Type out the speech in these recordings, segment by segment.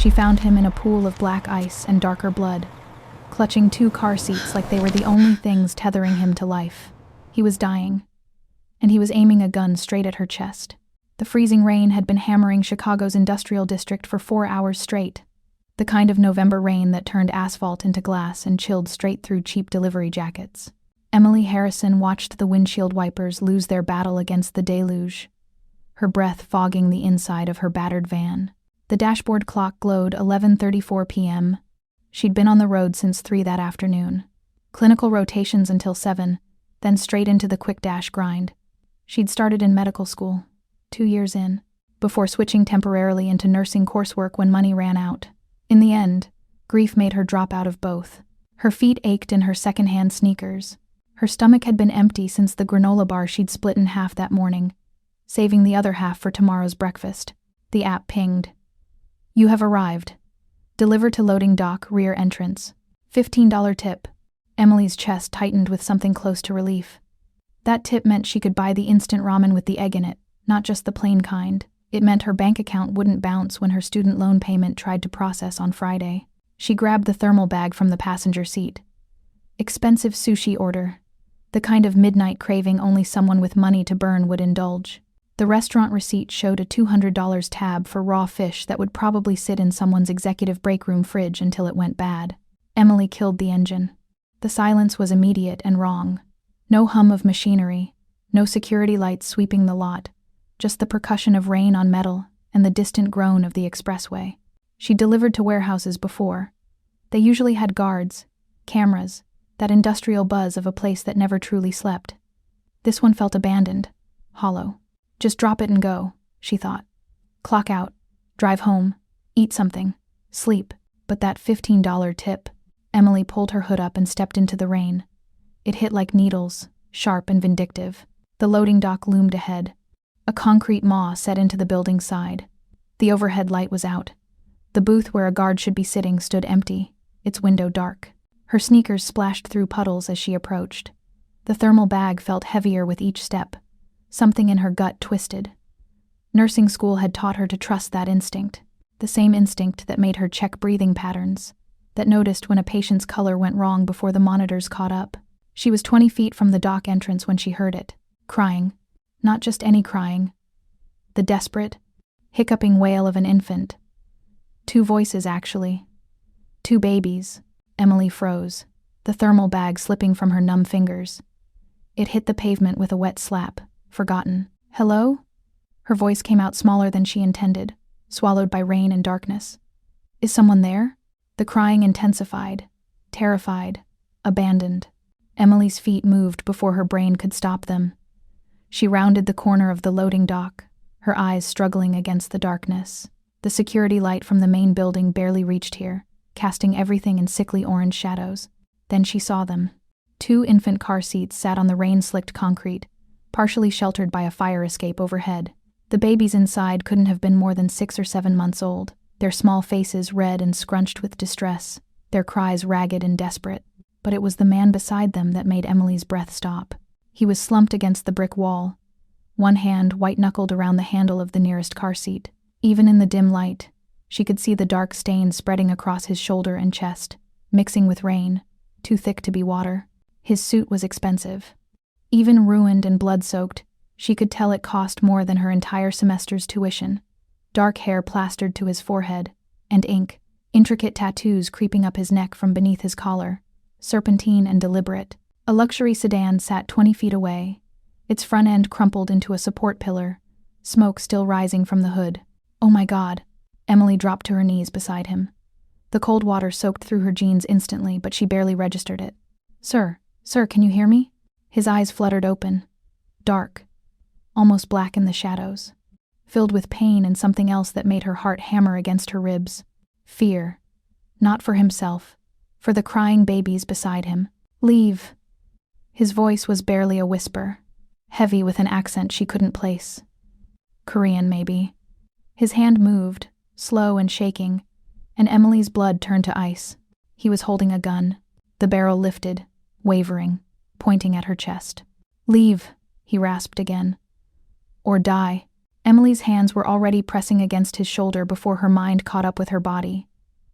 She found him in a pool of black ice and darker blood, clutching 2 car seats like they were the only things tethering him to life. He was dying, and he was aiming a gun straight at her chest. The freezing rain had been hammering Chicago's industrial district for 4 hours straight, the kind of November rain that turned asphalt into glass and chilled straight through cheap delivery jackets. Emily Harrison watched the windshield wipers lose their battle against the deluge, her breath fogging the inside of her battered van. The dashboard clock glowed 11:34 p.m. She'd been on the road since 3 that afternoon. Clinical rotations until 7, then straight into the quick dash grind. She'd started in medical school, 2 years in, before switching temporarily into nursing coursework when money ran out. In the end, grief made her drop out of both. Her feet ached in her secondhand sneakers. Her stomach had been empty since the granola bar she'd split in half that morning, saving the other half for tomorrow's breakfast. The app pinged. "You have arrived. Deliver to loading dock, rear entrance. $15 tip." Emily's chest tightened with something close to relief. That tip meant she could buy the instant ramen with the egg in it, not just the plain kind. It meant her bank account wouldn't bounce when her student loan payment tried to process on Friday. She grabbed the thermal bag from the passenger seat. Expensive sushi order. The kind of midnight craving only someone with money to burn would indulge. The restaurant receipt showed a $200 tab for raw fish that would probably sit in someone's executive break room fridge until it went bad. Emily killed the engine. The silence was immediate and wrong. No hum of machinery, no security lights sweeping the lot, just the percussion of rain on metal and the distant groan of the expressway. She delivered to warehouses before. They usually had guards, cameras, that industrial buzz of a place that never truly slept. This one felt abandoned, hollow. Just drop it and go, she thought. Clock out, drive home, eat something, sleep. But that $15 tip. Emily pulled her hood up and stepped into the rain. It hit like needles, sharp and vindictive. The loading dock loomed ahead. A concrete maw set into the building's side. The overhead light was out. The booth where a guard should be sitting stood empty, its window dark. Her sneakers splashed through puddles as she approached. The thermal bag felt heavier with each step. Something in her gut twisted. Nursing school had taught her to trust that instinct, the same instinct that made her check breathing patterns, that noticed when a patient's color went wrong before the monitors caught up. She was 20 feet from the dock entrance when she heard it, crying. Not just any crying. The desperate, hiccuping wail of an infant. 2 voices, actually. 2 babies. Emily froze, the thermal bag slipping from her numb fingers. It hit the pavement with a wet slap, forgotten. "Hello?" Her voice came out smaller than she intended, swallowed by rain and darkness. "Is someone there?" The crying intensified, terrified, abandoned. Emily's feet moved before her brain could stop them. She rounded the corner of the loading dock, her eyes struggling against the darkness. The security light from the main building barely reached here, casting everything in sickly orange shadows. Then she saw them. 2 infant car seats sat on the rain-slicked concrete, partially sheltered by a fire escape overhead. The babies inside couldn't have been more than 6 or 7 months old, their small faces red and scrunched with distress, their cries ragged and desperate. But it was the man beside them that made Emily's breath stop. He was slumped against the brick wall, one hand white-knuckled around the handle of the nearest car seat. Even in the dim light, she could see the dark stains spreading across his shoulder and chest, mixing with rain, too thick to be water. His suit was expensive. Even ruined and blood-soaked, she could tell it cost more than her entire semester's tuition. Dark hair plastered to his forehead, and ink, intricate tattoos creeping up his neck from beneath his collar, serpentine and deliberate. A luxury sedan sat 20 feet away, its front end crumpled into a support pillar, smoke still rising from the hood. "Oh my God." Emily dropped to her knees beside him. The cold water soaked through her jeans instantly, but she barely registered it. Sir, can you hear me?" His eyes fluttered open, dark, almost black in the shadows, filled with pain and something else that made her heart hammer against her ribs. Fear. Not for himself, for the crying babies beside him. "Leave." His voice was barely a whisper, heavy with an accent she couldn't place. Korean, maybe. His hand moved, slow and shaking, and Emily's blood turned to ice. He was holding a gun, the barrel lifted, wavering, pointing at her chest. "Leave," he rasped again. "Or die." Emily's hands were already pressing against his shoulder before her mind caught up with her body.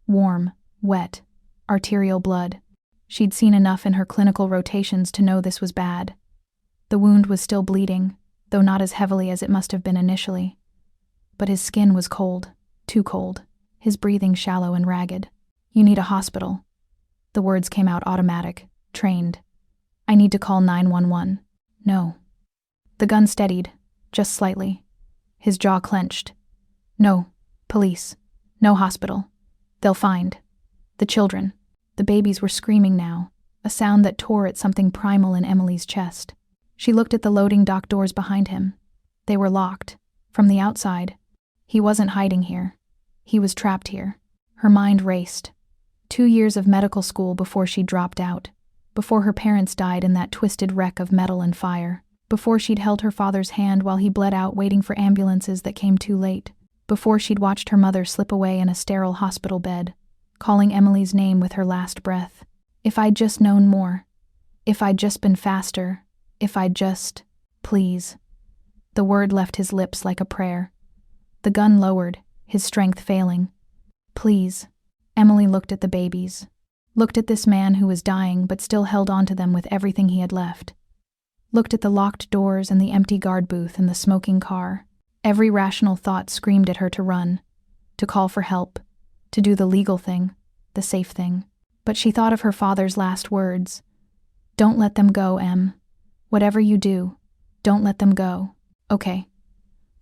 Warm, wet, arterial blood. She'd seen enough in her clinical rotations to know this was bad. The wound was still bleeding, though not as heavily as it must have been initially. But his skin was cold, too cold, his breathing shallow and ragged. "You need a hospital." The words came out automatic, trained. "I need to call 911. No." The gun steadied, just slightly. His jaw clenched. "No, police. No hospital. They'll find. The children." The babies were screaming now, a sound that tore at something primal in Emily's chest. She looked at the loading dock doors behind him. They were locked, from the outside. He wasn't hiding here. He was trapped here. Her mind raced. 2 years of medical school before she dropped out, before her parents died in that twisted wreck of metal and fire, before she'd held her father's hand while he bled out waiting for ambulances that came too late, before she'd watched her mother slip away in a sterile hospital bed, calling Emily's name with her last breath. If I'd just known more. If I'd just been faster. If I'd just... Please. The word left his lips like a prayer. The gun lowered, his strength failing. Please. Emily looked at the babies. Looked at this man who was dying but still held on to them with everything he had left. Looked at the locked doors and the empty guard booth and the smoking car. Every rational thought screamed at her to run, to call for help, to do the legal thing, the safe thing. But she thought of her father's last words. "Don't let them go, Em. Whatever you do, don't let them go." "Okay."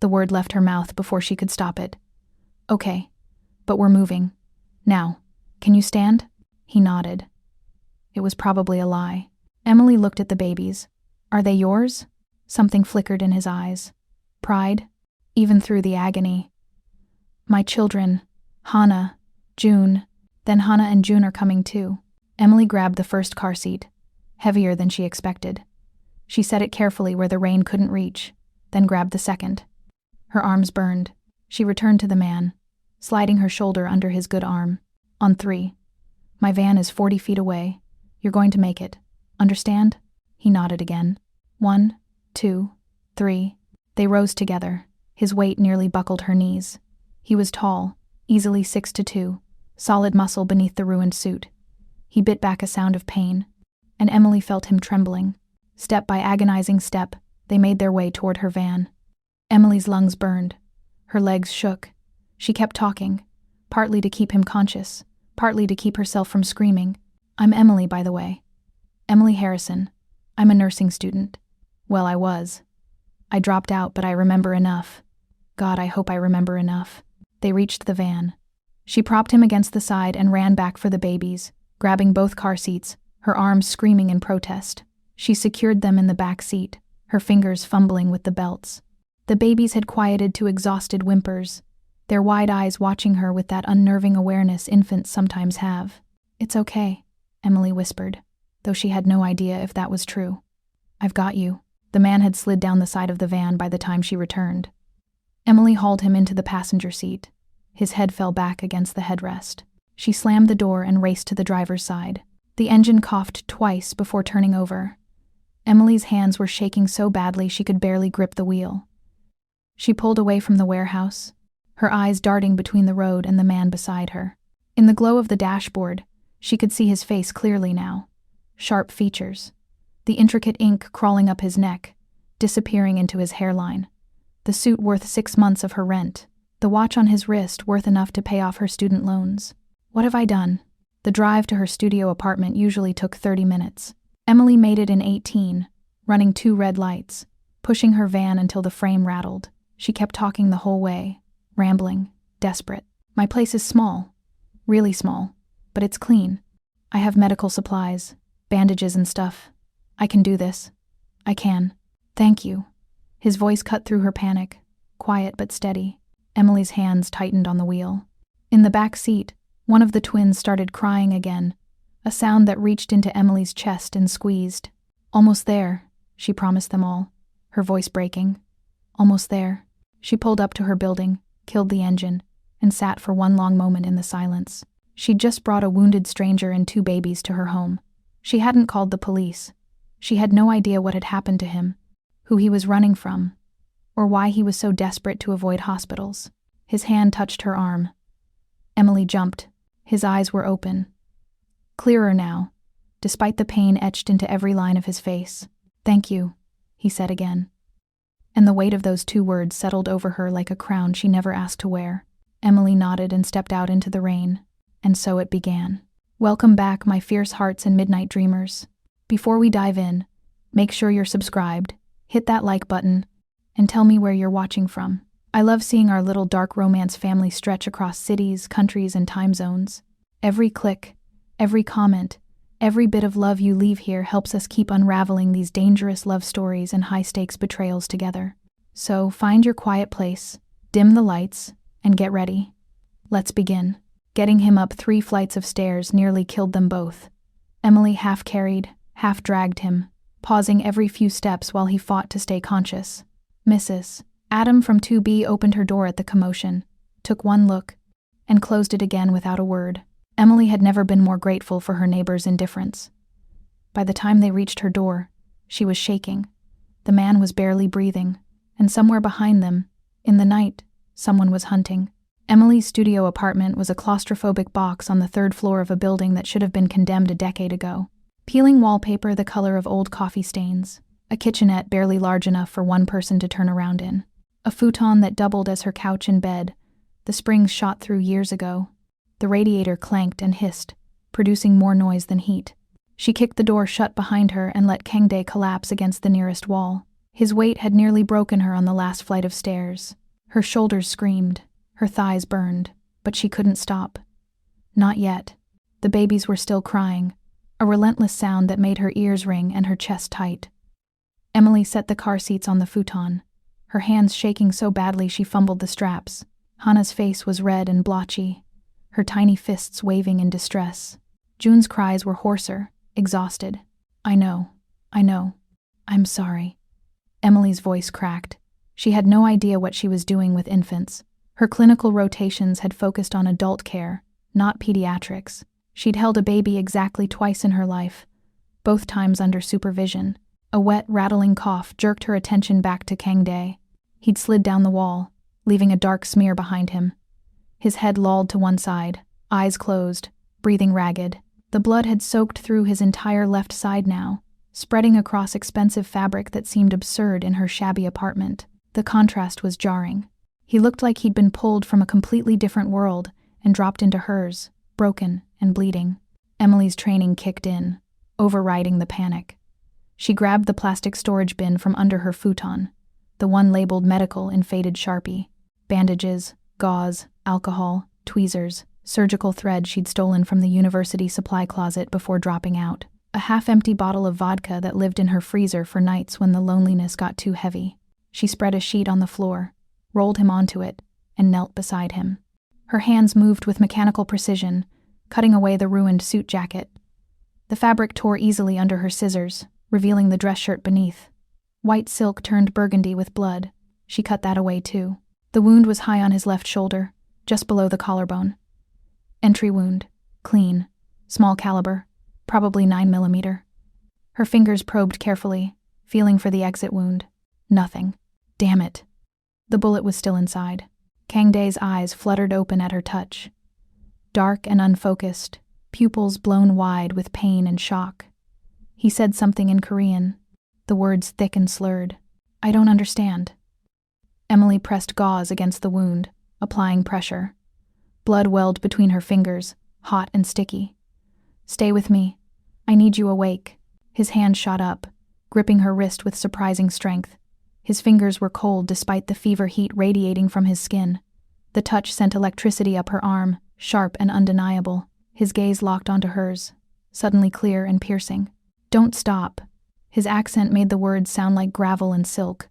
The word left her mouth before she could stop it. "Okay, but we're moving. Now, can you stand?" He nodded. It was probably a lie. Emily looked at the babies. "Are they yours?" Something flickered in his eyes. Pride, even through the agony. "My children. Hannah, June. Then Hannah and June are coming too." Emily grabbed the first car seat, heavier than she expected. She set it carefully where the rain couldn't reach, then grabbed the second. Her arms burned. She returned to the man, sliding her shoulder under his good arm. "On 3. My van is 40 feet away. You're going to make it. Understand?" He nodded again. 1, 2, 3. They rose together. His weight nearly buckled her knees. He was tall, easily 6'2", solid muscle beneath the ruined suit. He bit back a sound of pain, and Emily felt him trembling. Step by agonizing step, they made their way toward her van. Emily's lungs burned. Her legs shook. She kept talking, partly to keep him conscious, partly to keep herself from screaming. "I'm Emily, by the way. Emily Harrison. I'm a nursing student. Well, I was. I dropped out, but I remember enough. God, I hope I remember enough." They reached the van. She propped him against the side and ran back for the babies, grabbing both car seats, her arms screaming in protest. She secured them in the back seat, her fingers fumbling with the belts. The babies had quieted to exhausted whimpers, their wide eyes watching her with that unnerving awareness infants sometimes have. "It's okay," Emily whispered, though she had no idea if that was true. "I've got you." The man had slid down the side of the van by the time she returned. Emily hauled him into the passenger seat. His head fell back against the headrest. She slammed the door and raced to the driver's side. The engine coughed twice before turning over. Emily's hands were shaking so badly she could barely grip the wheel. She pulled away from the warehouse, her eyes darting between the road and the man beside her. In the glow of the dashboard, she could see his face clearly now. Sharp features. The intricate ink crawling up his neck, disappearing into his hairline. The suit worth 6 months of her rent. The watch on his wrist worth enough to pay off her student loans. What have I done? The drive to her studio apartment usually took 30 minutes. Emily made it in 18, running 2 red lights, pushing her van until the frame rattled. She kept talking the whole way, rambling, desperate. "My place is small, really small, but it's clean. I have medical supplies, bandages and stuff. I can do this. I can. Thank you." His voice cut through her panic, quiet but steady. Emily's hands tightened on the wheel. In the back seat, one of the twins started crying again, a sound that reached into Emily's chest and squeezed. "Almost there," she promised them all, her voice breaking. "Almost there." She pulled up to her building, killed the engine, and sat for one long moment in the silence. She'd just brought a wounded stranger and 2 babies to her home. She hadn't called the police. She had no idea what had happened to him, who he was running from, or why he was so desperate to avoid hospitals. His hand touched her arm. Emily jumped. His eyes were open. Clearer now, despite the pain etched into every line of his face. "Thank you," he said again. And the weight of those two words settled over her like a crown she never asked to wear. Emily nodded and stepped out into the rain. And so it began. Welcome back, my fierce hearts and midnight dreamers. Before we dive in, make sure you're subscribed, hit that like button, and tell me where you're watching from. I love seeing our little dark romance family stretch across cities, countries, and time zones. Every click, every comment, every bit of love you leave here helps us keep unraveling these dangerous love stories and high-stakes betrayals together. So find your quiet place, dim the lights, and get ready. Let's begin. Getting him up 3 flights of stairs nearly killed them both. Emily half carried, half dragged him, pausing every few steps while he fought to stay conscious. Mrs. Adam from 2B opened her door at the commotion, took one look, and closed it again without a word. Emily had never been more grateful for her neighbor's indifference. By the time they reached her door, she was shaking. The man was barely breathing, and somewhere behind them, in the night, someone was hunting. Emily's studio apartment was a claustrophobic box on the 3rd floor of a building that should have been condemned a decade ago. Peeling wallpaper the color of old coffee stains, a kitchenette barely large enough for one person to turn around in, a futon that doubled as her couch and bed, the springs shot through years ago. The radiator clanked and hissed, producing more noise than heat. She kicked the door shut behind her and let Kangdae collapse against the nearest wall. His weight had nearly broken her on the last flight of stairs. Her shoulders screamed, her thighs burned, but she couldn't stop. Not yet. The babies were still crying, a relentless sound that made her ears ring and her chest tight. Emily set the car seats on the futon, her hands shaking so badly she fumbled the straps. Hannah's face was red and blotchy, her tiny fists waving in distress. June's cries were hoarser, exhausted. I know. I'm sorry." Emily's voice cracked. She had no idea what she was doing with infants. Her clinical rotations had focused on adult care, not pediatrics. She'd held a baby exactly twice in her life, both times under supervision. A wet, rattling cough jerked her attention back to Kangdae. He'd slid down the wall, leaving a dark smear behind him. His head lolled to one side, eyes closed, breathing ragged. The blood had soaked through his entire left side now, spreading across expensive fabric that seemed absurd in her shabby apartment. The contrast was jarring. He looked like he'd been pulled from a completely different world and dropped into hers, broken and bleeding. Emily's training kicked in, overriding the panic. She grabbed the plastic storage bin from under her futon, the one labeled medical in faded Sharpie. Bandages, gauze, alcohol, tweezers, surgical thread she'd stolen from the university supply closet before dropping out. A half-empty bottle of vodka that lived in her freezer for nights when the loneliness got too heavy. She spread a sheet on the floor, rolled him onto it, and knelt beside him. Her hands moved with mechanical precision, cutting away the ruined suit jacket. The fabric tore easily under her scissors, revealing the dress shirt beneath. White silk turned burgundy with blood. She cut that away too. The wound was high on his left shoulder, just below the collarbone. Entry wound. Clean. Small caliber. Probably 9mm. Her fingers probed carefully, feeling for the exit wound. Nothing. Damn it. The bullet was still inside. Kangdae's eyes fluttered open at her touch. Dark and unfocused, pupils blown wide with pain and shock. He said something in Korean, the words thick and slurred. I don't understand. Emily pressed gauze against the wound, applying pressure. Blood welled between her fingers, hot and sticky. Stay with me. I need you awake. His hand shot up, gripping her wrist with surprising strength. His fingers were cold despite the fever heat radiating from his skin. The touch sent electricity up her arm, sharp and undeniable. His gaze locked onto hers, suddenly clear and piercing. Don't stop. His accent made the words sound like gravel and silk.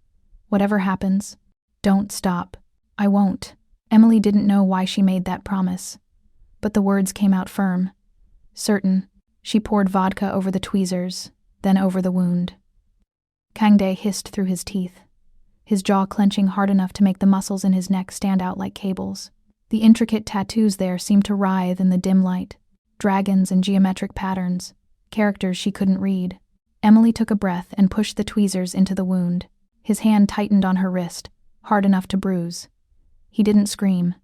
Whatever happens, don't stop. I won't. Emily didn't know why she made that promise, but the words came out firm, certain. She poured vodka over the tweezers, then over the wound. Kangdae hissed through his teeth, his jaw clenching hard enough to make the muscles in his neck stand out like cables. The intricate tattoos there seemed to writhe in the dim light, dragons and geometric patterns, characters she couldn't read. Emily took a breath and pushed the tweezers into the wound. His hand tightened on her wrist, hard enough to bruise. He didn't scream,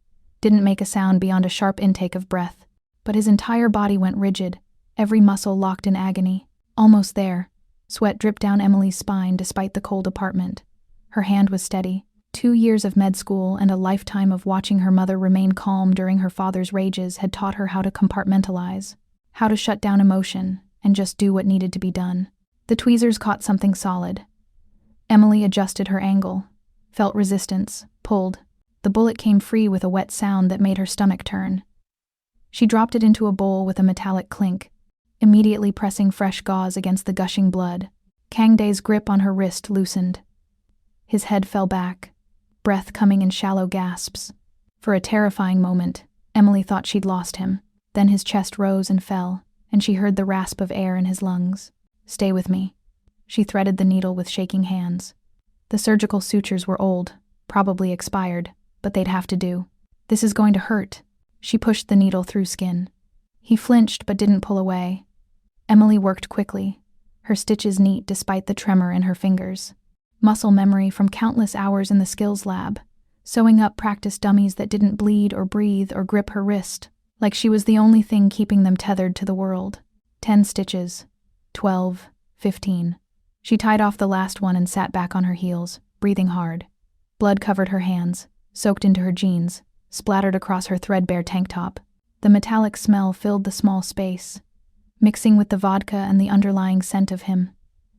didn't make a sound beyond a sharp intake of breath, but his entire body went rigid, every muscle locked in agony. Almost there. Sweat dripped down Emily's spine despite the cold apartment. Her hand was steady. 2 years of med school and a lifetime of watching her mother remain calm during her father's rages had taught her how to compartmentalize, how to shut down emotion, and just do what needed to be done. The tweezers caught something solid. Emily adjusted her angle, felt resistance, pulled. The bullet came free with a wet sound that made her stomach turn. She dropped it into a bowl with a metallic clink, immediately pressing fresh gauze against the gushing blood. Kangdae's grip on her wrist loosened. His head fell back, breath coming in shallow gasps. For a terrifying moment, Emily thought she'd lost him. Then his chest rose and fell, and she heard the rasp of air in his lungs. "Stay with me." She threaded the needle with shaking hands. The surgical sutures were old, probably expired, but they'd have to do. "This is going to hurt." She pushed the needle through skin. He flinched but didn't pull away. Emily worked quickly, her stitches neat despite the tremor in her fingers. Muscle memory from countless hours in the skills lab, sewing up practice dummies that didn't bleed or breathe or grip her wrist, like she was the only thing keeping them tethered to the world. 10 stitches. 12. 15. She tied off the last one and sat back on her heels, breathing hard. Blood covered her hands, soaked into her jeans, splattered across her threadbare tank top. The metallic smell filled the small space, mixing with the vodka and the underlying scent of him.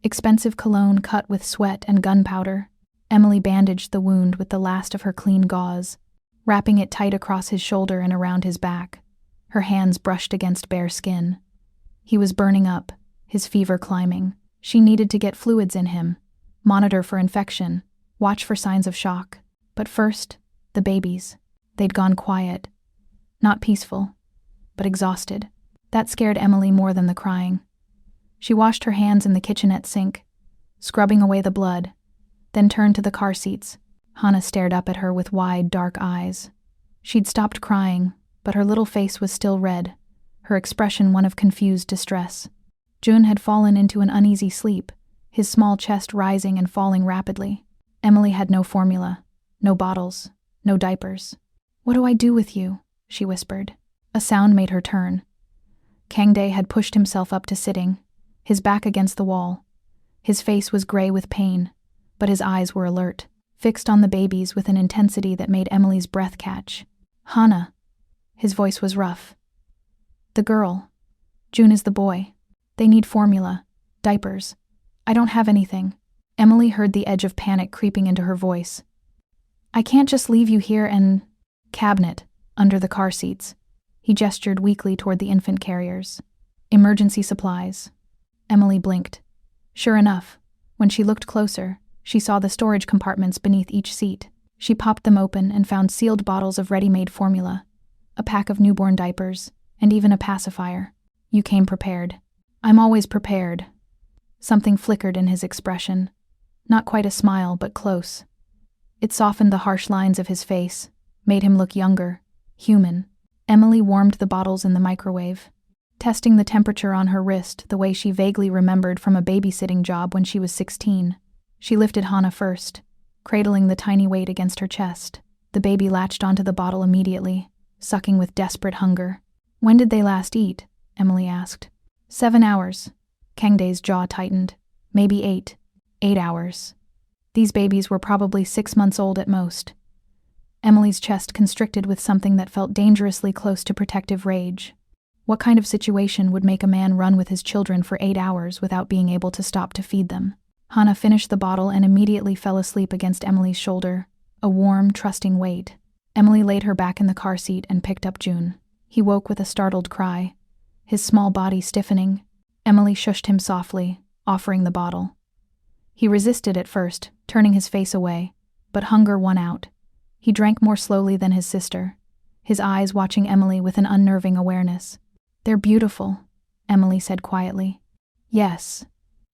Expensive cologne cut with sweat and gunpowder. Emily bandaged the wound with the last of her clean gauze, wrapping it tight across his shoulder and around his back. Her hands brushed against bare skin. He was burning up, his fever climbing. She needed to get fluids in him, monitor for infection, watch for signs of shock. But first, the babies. They'd gone quiet. Not peaceful, but exhausted. That scared Emily more than the crying. She washed her hands in the kitchenette sink, scrubbing away the blood, then turned to the car seats. Hana stared up at her with wide, dark eyes. She'd stopped crying, but her little face was still red, her expression one of confused distress. Jun had fallen into an uneasy sleep, his small chest rising and falling rapidly. Emily had no formula, no bottles, no diapers. "What do I do with you?" she whispered. A sound made her turn. Kangdae had pushed himself up to sitting, his back against the wall. His face was gray with pain, but his eyes were alert, fixed on the babies with an intensity that made Emily's breath catch. "Hana." His voice was rough. "The girl. Jun is the boy. They need formula, diapers. I don't have anything." Emily heard the edge of panic creeping into her voice. "I can't just leave you here and—" "Cabinet, under the car seats." He gestured weakly toward the infant carriers. "Emergency supplies." Emily blinked. Sure enough, when she looked closer, she saw the storage compartments beneath each seat. She popped them open and found sealed bottles of ready-made formula, a pack of newborn diapers, and even a pacifier. "You came prepared." "I'm always prepared." Something flickered in his expression. Not quite a smile, but close. It softened the harsh lines of his face, made him look younger, human. Emily warmed the bottles in the microwave, testing the temperature on her wrist the way she vaguely remembered from a babysitting job when she was 16. She lifted Hana first, cradling the tiny weight against her chest. The baby latched onto the bottle immediately, sucking with desperate hunger. "When did they last eat?" Emily asked. 7 hours. Kangdae's jaw tightened. "Maybe 8. 8 hours. These babies were probably 6 months old at most." Emily's chest constricted with something that felt dangerously close to protective rage. What kind of situation would make a man run with his children for 8 hours without being able to stop to feed them? Hana finished the bottle and immediately fell asleep against Emily's shoulder, a warm, trusting weight. Emily laid her back in the car seat and picked up Jun. He woke with a startled cry, his small body stiffening. Emily shushed him softly, offering the bottle. He resisted at first, turning his face away, but hunger won out. He drank more slowly than his sister, his eyes watching Emily with an unnerving awareness. "They're beautiful," Emily said quietly. "Yes."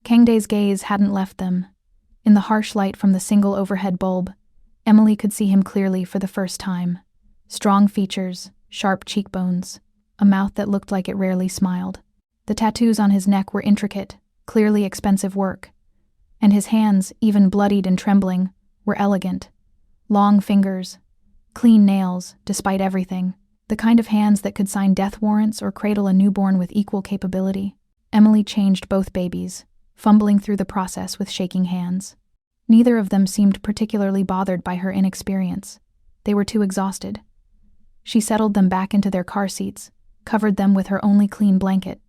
Kangdae's gaze hadn't left them. In the harsh light from the single overhead bulb, Emily could see him clearly for the first time. Strong features, sharp cheekbones, a mouth that looked like it rarely smiled. The tattoos on his neck were intricate, clearly expensive work, and his hands, even bloodied and trembling, were elegant, Long fingers, clean nails, despite everything. The kind of hands that could sign death warrants or cradle a newborn with equal capability. Emily changed both babies, fumbling through the process with shaking hands. Neither of them seemed particularly bothered by her inexperience. They were too exhausted. She settled them back into their car seats, covered them with her only clean blanket,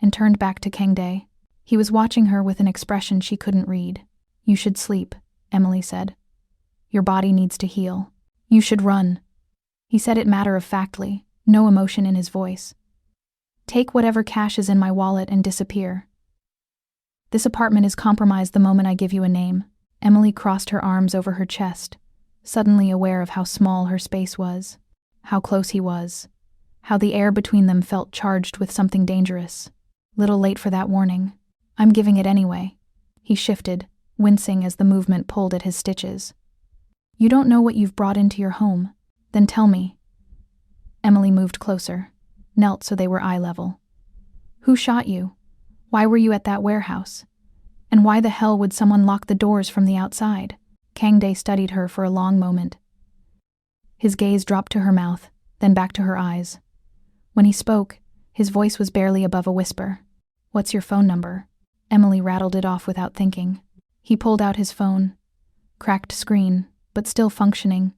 and turned back to Kangdae. He was watching her with an expression she couldn't read. "You should sleep," Emily said. "Your body needs to heal. You should run." He said it matter-of-factly, no emotion in his voice. "Take whatever cash is in my wallet and disappear. This apartment is compromised the moment I give you a name." Emily crossed her arms over her chest, suddenly aware of how small her space was, how close he was, how the air between them felt charged with something dangerous. Little late for that warning. "I'm giving it anyway." He shifted, wincing as the movement pulled at his stitches. "You don't know what you've brought into your home. Then tell me." Emily moved closer, knelt so they were eye level. "Who shot you? Why were you at that warehouse? And why the hell would someone lock the doors from the outside?" Kangdae studied her for a long moment. His gaze dropped to her mouth, then back to her eyes. When he spoke, his voice was barely above a whisper. "What's your phone number?" Emily rattled it off without thinking. He pulled out his phone, cracked screen, but still functioning,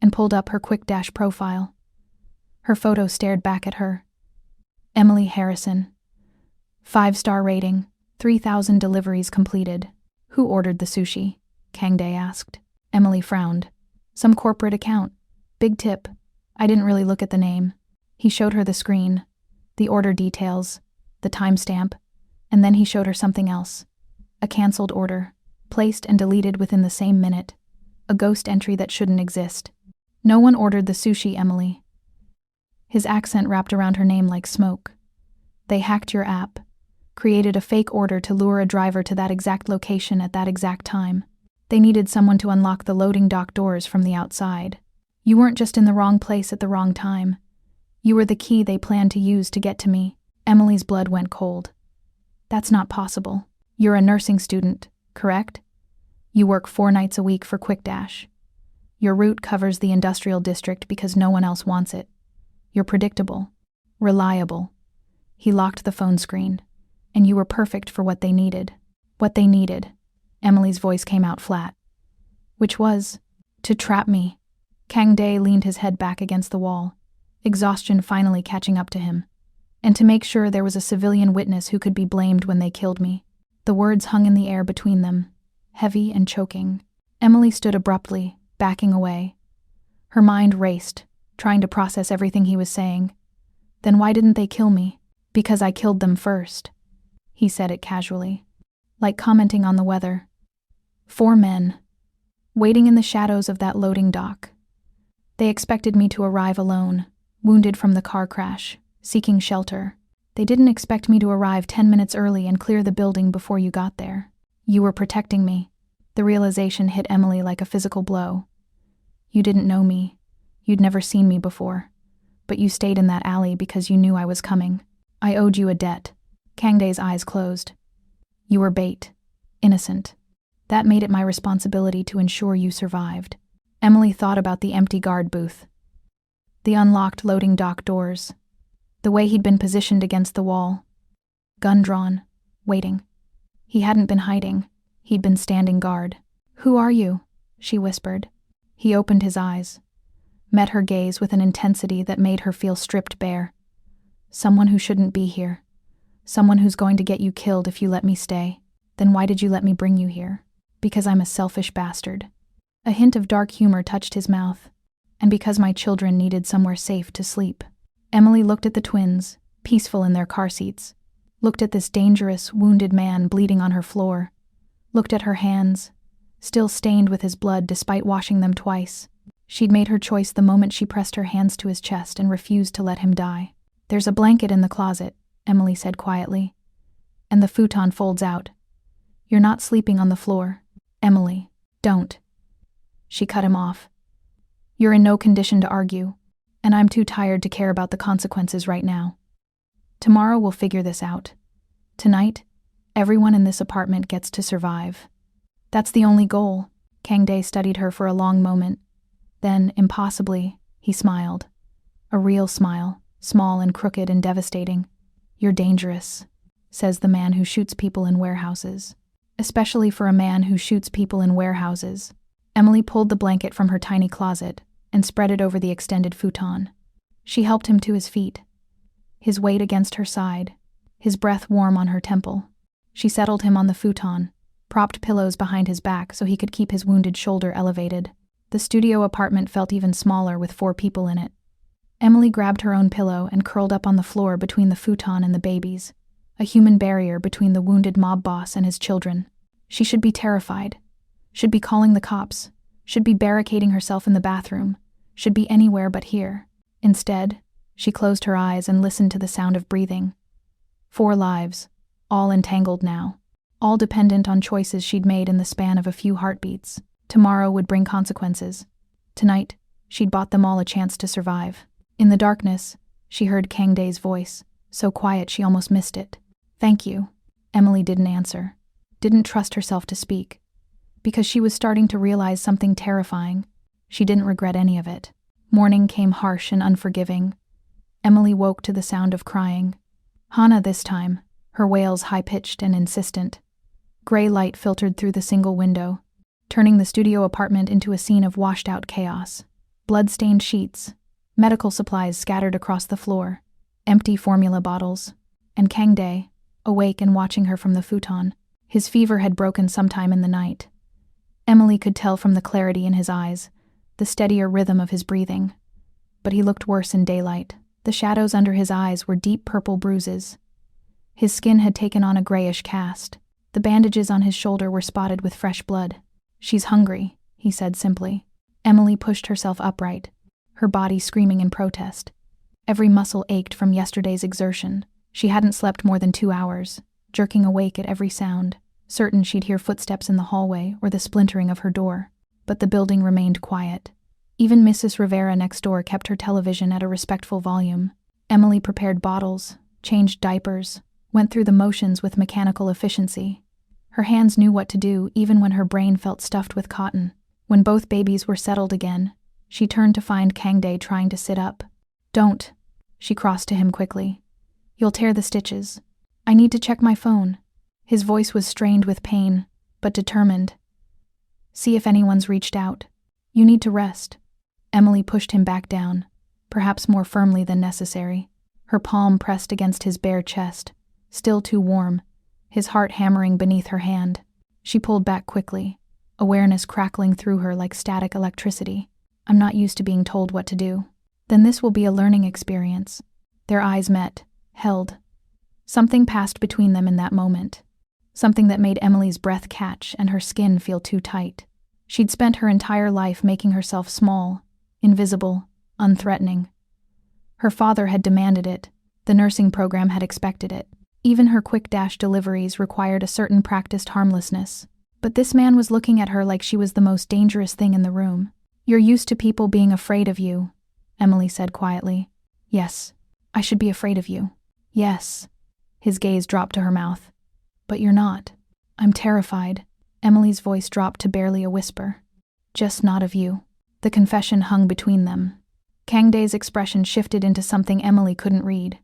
and pulled up her quick dash profile. Her photo stared back at her. Emily Harrison. 5-star rating, 3,000 deliveries completed. "Who ordered the sushi?" Kangdae asked. Emily frowned. "Some corporate account. Big tip. I didn't really look at the name." He showed her the screen, the order details, the timestamp, and then he showed her something else. A cancelled order, placed and deleted within the same minute. A ghost entry that shouldn't exist. "No one ordered the sushi, Emily." His accent wrapped around her name like smoke. "They hacked your app, created a fake order to lure a driver to that exact location at that exact time. They needed someone to unlock the loading dock doors from the outside. You weren't just in the wrong place at the wrong time. You were the key they planned to use to get to me." Emily's blood went cold. "That's not possible. You're a nursing student, correct? You work 4 nights a week for QuickDash. Your route covers the industrial district because no one else wants it. You're predictable, reliable." He locked the phone screen. "And you were perfect for what they needed." "What they needed." Emily's voice came out flat. "Which was, to trap me." Kangdae leaned his head back against the wall, exhaustion finally catching up to him. "And to make sure there was a civilian witness who could be blamed when they killed me." The words hung in the air between them, heavy and choking. Emily stood abruptly, backing away. Her mind raced, trying to process everything he was saying. "Then why didn't they kill me?" "Because I killed them first." He said it casually, like commenting on the weather. 4 men, waiting in the shadows of that loading dock. They expected me to arrive alone, wounded from the car crash, seeking shelter. They didn't expect me to arrive 10 minutes early and clear the building before you got there. You were protecting me." The realization hit Emily like a physical blow. "You didn't know me. You'd never seen me before. But you stayed in that alley because you knew I was coming. I owed you a debt." Kangdae's eyes closed. "You were bait. Innocent. That made it my responsibility to ensure you survived." Emily thought about the empty guard booth, the unlocked loading dock doors, the way he'd been positioned against the wall, gun drawn, waiting. He hadn't been hiding, he'd been standing guard. "Who are you?" she whispered. He opened his eyes, met her gaze with an intensity that made her feel stripped bare. "Someone who shouldn't be here. Someone who's going to get you killed if you let me stay." "Then why did you let me bring you here?" "Because I'm a selfish bastard." A hint of dark humor touched his mouth. "And because my children needed somewhere safe to sleep." Emily looked at the twins, peaceful in their car seats, looked at this dangerous, wounded man bleeding on her floor, looked at her hands, still stained with his blood despite washing them twice. She'd made her choice the moment she pressed her hands to his chest and refused to let him die. "There's a blanket in the closet," Emily said quietly, "and the futon folds out. You're not sleeping on the floor." "Emily, don't." She cut him off. "You're in no condition to argue, and I'm too tired to care about the consequences right now. Tomorrow we'll figure this out. Tonight, everyone in this apartment gets to survive. That's the only goal." Kang Dae studied her for a long moment. Then, impossibly, he smiled. A real smile, small and crooked and devastating. "You're dangerous," says the man who shoots people in warehouses. Especially for a man who shoots people in warehouses. Emily pulled the blanket from her tiny closet and spread it over the extended futon. She helped him to his feet, his weight against her side, his breath warm on her temple. She settled him on the futon, propped pillows behind his back so he could keep his wounded shoulder elevated. The studio apartment felt even smaller with 4 people in it. Emily grabbed her own pillow and curled up on the floor between the futon and the babies, a human barrier between the wounded mob boss and his children. She should be terrified, should be calling the cops, should be barricading herself in the bathroom, should be anywhere but here. Instead, she closed her eyes and listened to the sound of breathing. 4 lives, all entangled now, all dependent on choices she'd made in the span of a few heartbeats. Tomorrow would bring consequences. Tonight, she'd bought them all a chance to survive. In the darkness, she heard Kang Dae's voice, so quiet she almost missed it. "Thank you." Emily didn't answer, didn't trust herself to speak, because she was starting to realize something terrifying. She didn't regret any of it. Morning came harsh and unforgiving. Emily woke to the sound of crying. Hana this time, her wails high-pitched and insistent. Gray light filtered through the single window, turning the studio apartment into a scene of washed-out chaos. Blood-stained sheets, medical supplies scattered across the floor, empty formula bottles, and Kang Dae, awake and watching her from the futon. His fever had broken sometime in the night. Emily could tell from the clarity in his eyes, the steadier rhythm of his breathing. But he looked worse in daylight. The shadows under his eyes were deep purple bruises. His skin had taken on a grayish cast. The bandages on his shoulder were spotted with fresh blood. "She's hungry," he said simply. Emily pushed herself upright, her body screaming in protest. Every muscle ached from yesterday's exertion. She hadn't slept more than 2 hours, jerking awake at every sound, certain she'd hear footsteps in the hallway or the splintering of her door. But the building remained quiet. Even Mrs. Rivera next door kept her television at a respectful volume. Emily prepared bottles, changed diapers, went through the motions with mechanical efficiency. Her hands knew what to do even when her brain felt stuffed with cotton. When both babies were settled again, she turned to find Kang Dae trying to sit up. "Don't," she crossed to him quickly. "You'll tear the stitches. I need to check my phone." His voice was strained with pain, but determined. "See if anyone's reached out. You need to rest." Emily pushed him back down, perhaps more firmly than necessary. Her palm pressed against his bare chest, still too warm, his heart hammering beneath her hand. She pulled back quickly, awareness crackling through her like static electricity. "I'm not used to being told what to do." "Then this will be a learning experience." Their eyes met, held. Something passed between them in that moment. Something that made Emily's breath catch and her skin feel too tight. She'd spent her entire life making herself small, invisible, unthreatening. Her father had demanded it. The nursing program had expected it. Even her quick dash deliveries required a certain practiced harmlessness. But this man was looking at her like she was the most dangerous thing in the room. "You're used to people being afraid of you," Emily said quietly. "Yes, I should be afraid of you." "Yes." His gaze dropped to her mouth. "But you're not." "I'm terrified." Emily's voice dropped to barely a whisper. "Just not of you." The confession hung between them. Kang Dae's expression shifted into something Emily couldn't read.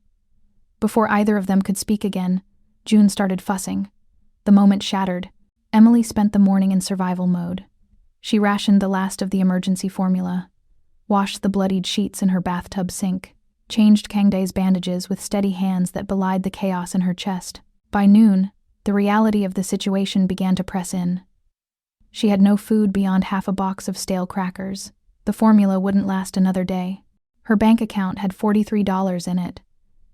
Before either of them could speak again, June started fussing. The moment shattered. Emily spent the morning in survival mode. She rationed the last of the emergency formula, washed the bloodied sheets in her bathtub sink, changed Kang Dae's bandages with steady hands that belied the chaos in her chest. By noon, the reality of the situation began to press in. She had no food beyond half a box of stale crackers. The formula wouldn't last another day. Her bank account had $43 in it,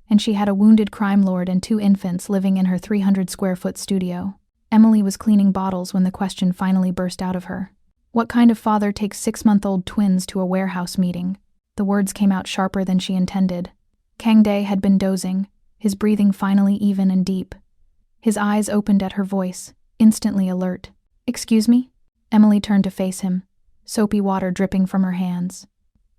and she had a wounded crime lord and 2 infants living in her 300-square-foot studio. Emily was cleaning bottles when the question finally burst out of her. What kind of father takes 6-month-old twins to a warehouse meeting? The words came out sharper than she intended. Kang Dae had been dozing, his breathing finally even and deep. His eyes opened at her voice, instantly alert. "Excuse me?" Emily turned to face him, soapy water dripping from her hands.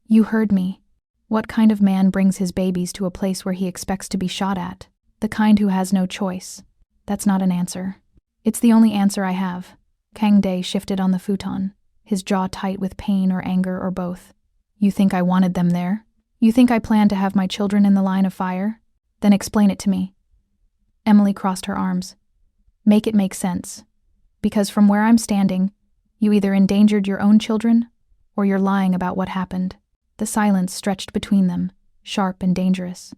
"You heard me. What kind of man brings his babies to a place where he expects to be shot at? The kind who has no choice." "That's not an answer." "It's the only answer I have." Kang Dae shifted on the futon, his jaw tight with pain or anger or both. You think I wanted them there? You think I planned to have my children in the line of fire? Then explain it to me. Emily crossed her arms. Make it make sense. Because from where I'm standing, you either endangered your own children, or you're lying about what happened. The silence stretched between them, sharp and dangerous.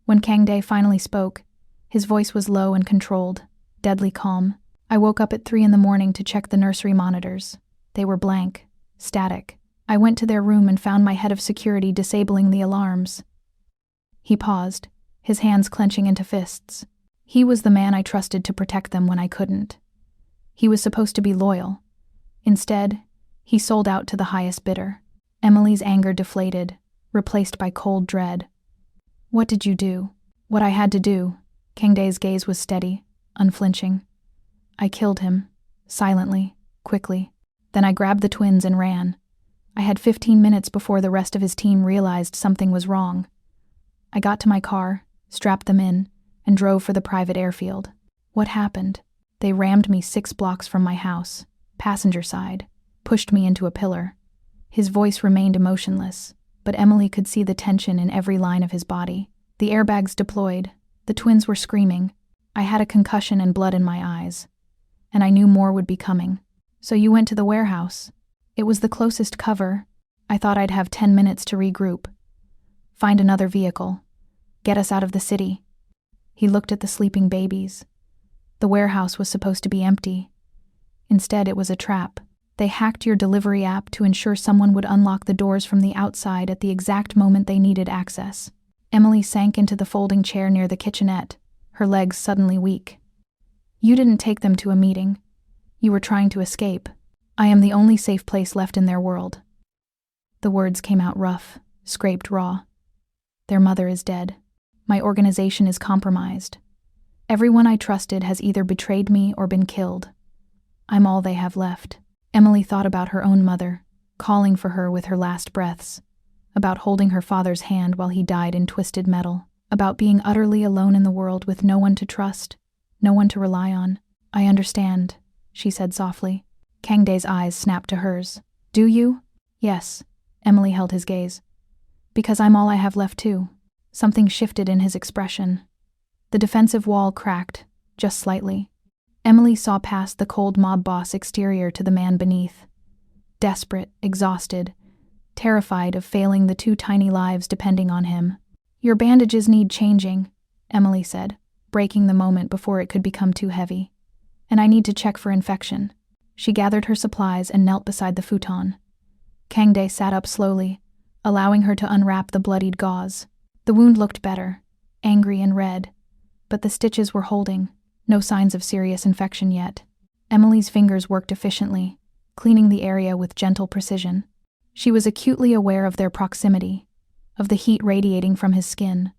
When Kang Dae finally spoke, his voice was low and controlled, deadly calm. I woke up at 3 a.m. to check the nursery monitors. They were blank, static. I went to their room and found my head of security disabling the alarms. He paused, his hands clenching into fists. He was the man I trusted to protect them when I couldn't. He was supposed to be loyal. Instead, he sold out to the highest bidder. Emily's anger deflated, replaced by cold dread. What did you do? What I had to do. Kang Dae's gaze was steady, unflinching. I killed him, silently, quickly. Then I grabbed the twins and ran. I had 15 minutes before the rest of his team realized something was wrong. I got to my car, strapped them in, and drove for the private airfield. What happened? They rammed me 6 blocks from my house, passenger side, pushed me into a pillar. His voice remained emotionless, but Emily could see the tension in every line of his body. The airbags deployed. The twins were screaming. I had a concussion and blood in my eyes. And I knew more would be coming. So you went to the warehouse. It was the closest cover. I thought I'd have 10 minutes to regroup. Find another vehicle. Get us out of the city. He looked at the sleeping babies. The warehouse was supposed to be empty. Instead, it was a trap. They hacked your delivery app to ensure someone would unlock the doors from the outside at the exact moment they needed access. Emily sank into the folding chair near the kitchenette, her legs suddenly weak. You didn't take them to a meeting. You were trying to escape. I am the only safe place left in their world. The words came out rough, scraped raw. Their mother is dead. My organization is compromised. Everyone I trusted has either betrayed me or been killed. I'm all they have left. Emily thought about her own mother, calling for her with her last breaths, about holding her father's hand while he died in twisted metal, about being utterly alone in the world with no one to trust, no one to rely on. I understand, she said softly. Kang Dae's eyes snapped to hers. Do you? Yes. Emily held his gaze. Because I'm all I have left too. Something shifted in his expression. The defensive wall cracked, just slightly. Emily saw past the cold mob boss exterior to the man beneath. Desperate, exhausted, terrified of failing the 2 tiny lives depending on him. Your bandages need changing, Emily said, breaking the moment before it could become too heavy. And I need to check for infection. She gathered her supplies and knelt beside the futon. Kang Dae sat up slowly, allowing her to unwrap the bloodied gauze. The wound looked better, angry and red, but the stitches were holding, no signs of serious infection yet. Emily's fingers worked efficiently, cleaning the area with gentle precision. She was acutely aware of their proximity, of the heat radiating from his skin,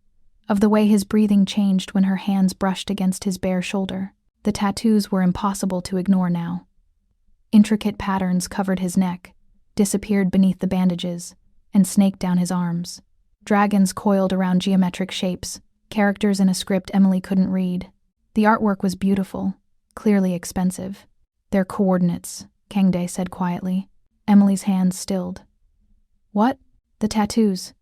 of the way his breathing changed when her hands brushed against his bare shoulder. The tattoos were impossible to ignore now. Intricate patterns covered his neck, disappeared beneath the bandages, and snaked down his arms. Dragons coiled around geometric shapes, characters in a script Emily couldn't read. The artwork was beautiful, clearly expensive. Their coordinates, Kang Dae said quietly. Emily's hands stilled. What? The tattoos.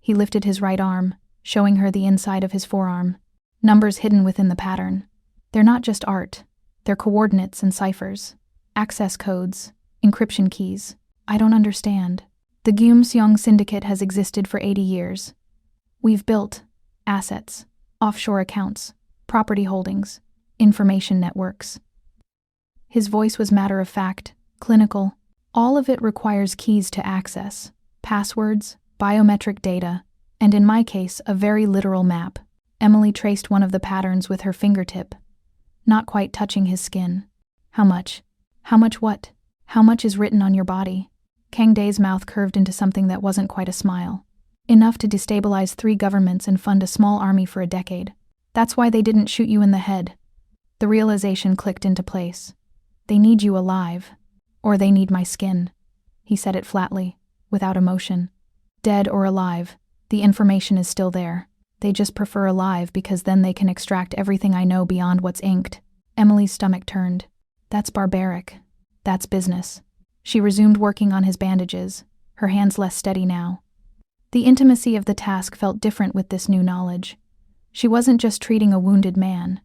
He lifted his right arm, showing her the inside of his forearm. Numbers hidden within the pattern. They're not just art. They're coordinates and ciphers. Access codes, encryption keys. I don't understand. The Gyeomseong Syndicate has existed for 80 years. We've built assets, offshore accounts, property holdings, information networks. His voice was matter-of-fact, clinical. All of it requires keys to access, passwords, biometric data, and in my case, a very literal map. Emily traced one of the patterns with her fingertip, not quite touching his skin. How much? How much what? How much is written on your body? Kang Dae's mouth curved into something that wasn't quite a smile. Enough to destabilize 3 governments and fund a small army for a decade. That's why they didn't shoot you in the head. The realization clicked into place. They need you alive. Or they need my skin. He said it flatly, without emotion. Dead or alive, the information is still there. They just prefer alive because then they can extract everything I know beyond what's inked. Emily's stomach turned. That's barbaric, That's business. She resumed working on his bandages, her hands less steady now. The intimacy of the task felt different with this new knowledge. She wasn't just treating a wounded man.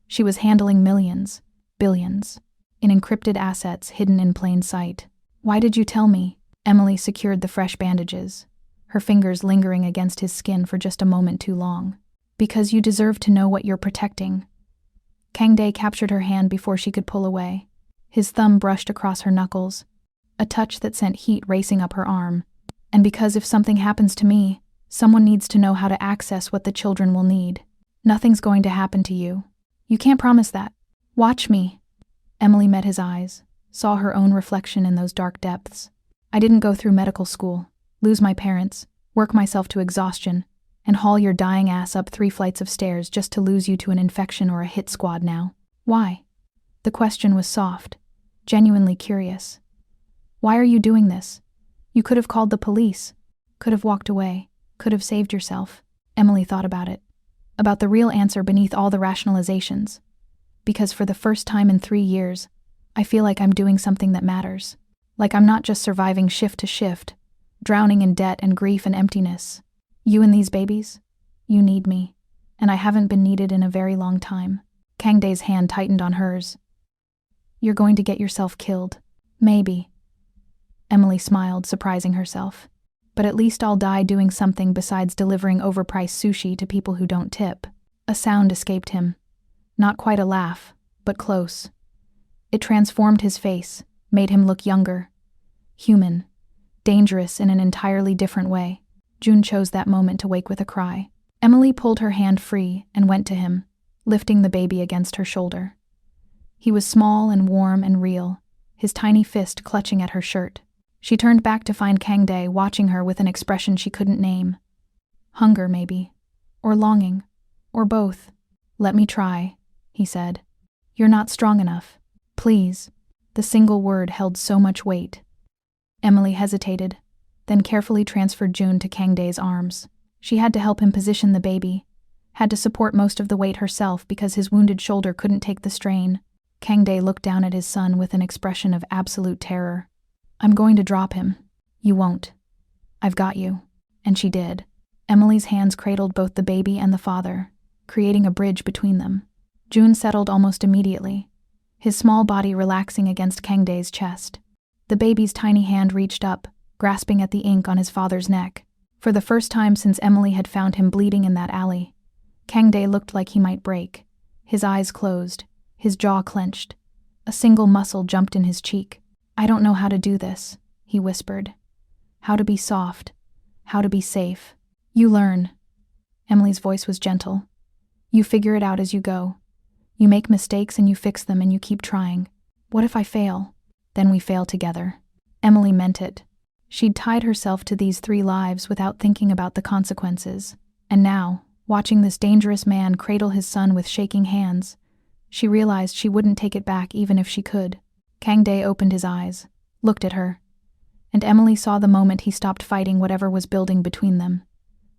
She was handling millions, billions, in encrypted assets hidden in plain sight. Why did you tell me? Emily secured the fresh bandages, her fingers lingering against his skin for just a moment too long. Because you deserve to know what you're protecting. Kangdae captured her hand before she could pull away. His thumb brushed across her knuckles, a touch that sent heat racing up her arm. And because if something happens to me, someone needs to know how to access what the children will need. Nothing's going to happen to you. You can't promise that. Watch me. Emily met his eyes, saw her own reflection in those dark depths. I didn't go through medical school, lose my parents, work myself to exhaustion, and haul your dying ass up 3 flights of stairs just to lose you to an infection or a hit squad now. Why? The question was soft, genuinely curious. Why are you doing this? You could have called the police, could have walked away, could have saved yourself. Emily thought about it, about the real answer beneath all the rationalizations. Because for the first time in 3 years, I feel like I'm doing something that matters. Like I'm not just surviving shift to shift, drowning in debt and grief and emptiness. You and these babies? You need me. And I haven't been needed in a very long time. Kangdae's hand tightened on hers. You're going to get yourself killed. Maybe. Emily smiled, surprising herself. But at least I'll die doing something besides delivering overpriced sushi to people who don't tip. A sound escaped him. Not quite a laugh, but close. It transformed his face, made him look younger. Human. Dangerous in an entirely different way. June chose that moment to wake with a cry. Emily pulled her hand free and went to him, lifting the baby against her shoulder. He was small and warm and real, his tiny fist clutching at her shirt. She turned back to find Kangdae watching her with an expression she couldn't name. Hunger, maybe. Or longing. Or both. Let me try, he said. You're not strong enough. Please. The single word held so much weight. Emily hesitated, then carefully transferred June to Kangdae's arms. She had to help him position the baby, had to support most of the weight herself because his wounded shoulder couldn't take the strain. Kangdae looked down at his son with an expression of absolute terror. I'm going to drop him. You won't. I've got you. And she did. Emily's hands cradled both the baby and the father, creating a bridge between them. June settled almost immediately, his small body relaxing against Kangdae's chest. The baby's tiny hand reached up, grasping at the ink on his father's neck. For the first time since Emily had found him bleeding in that alley, Kangdae looked like he might break. His eyes closed, his jaw clenched. A single muscle jumped in his cheek. I don't know how to do this, he whispered. How to be soft, how to be safe. You learn. Emily's voice was gentle. You figure it out as you go. You make mistakes and you fix them and you keep trying. What if I fail? Then we fail together. Emily meant it. She'd tied herself to these 3 lives without thinking about the consequences. And now, watching this dangerous man cradle his son with shaking hands, she realized she wouldn't take it back even if she could. Kangdae opened his eyes, looked at her, and Emily saw the moment he stopped fighting whatever was building between them.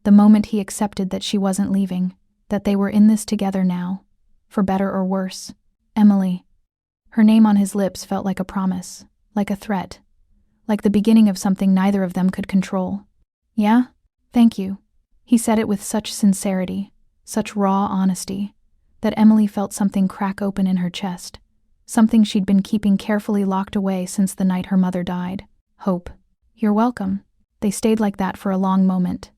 The moment he accepted that she wasn't leaving, that they were in this together now, for better or worse. Emily. Her name on his lips felt like a promise, like a threat, like the beginning of something neither of them could control. Yeah? Thank you. He said it with such sincerity, such raw honesty, that Emily felt something crack open in her chest. Something she'd been keeping carefully locked away since the night her mother died. Hope. You're welcome. They stayed like that for a long moment.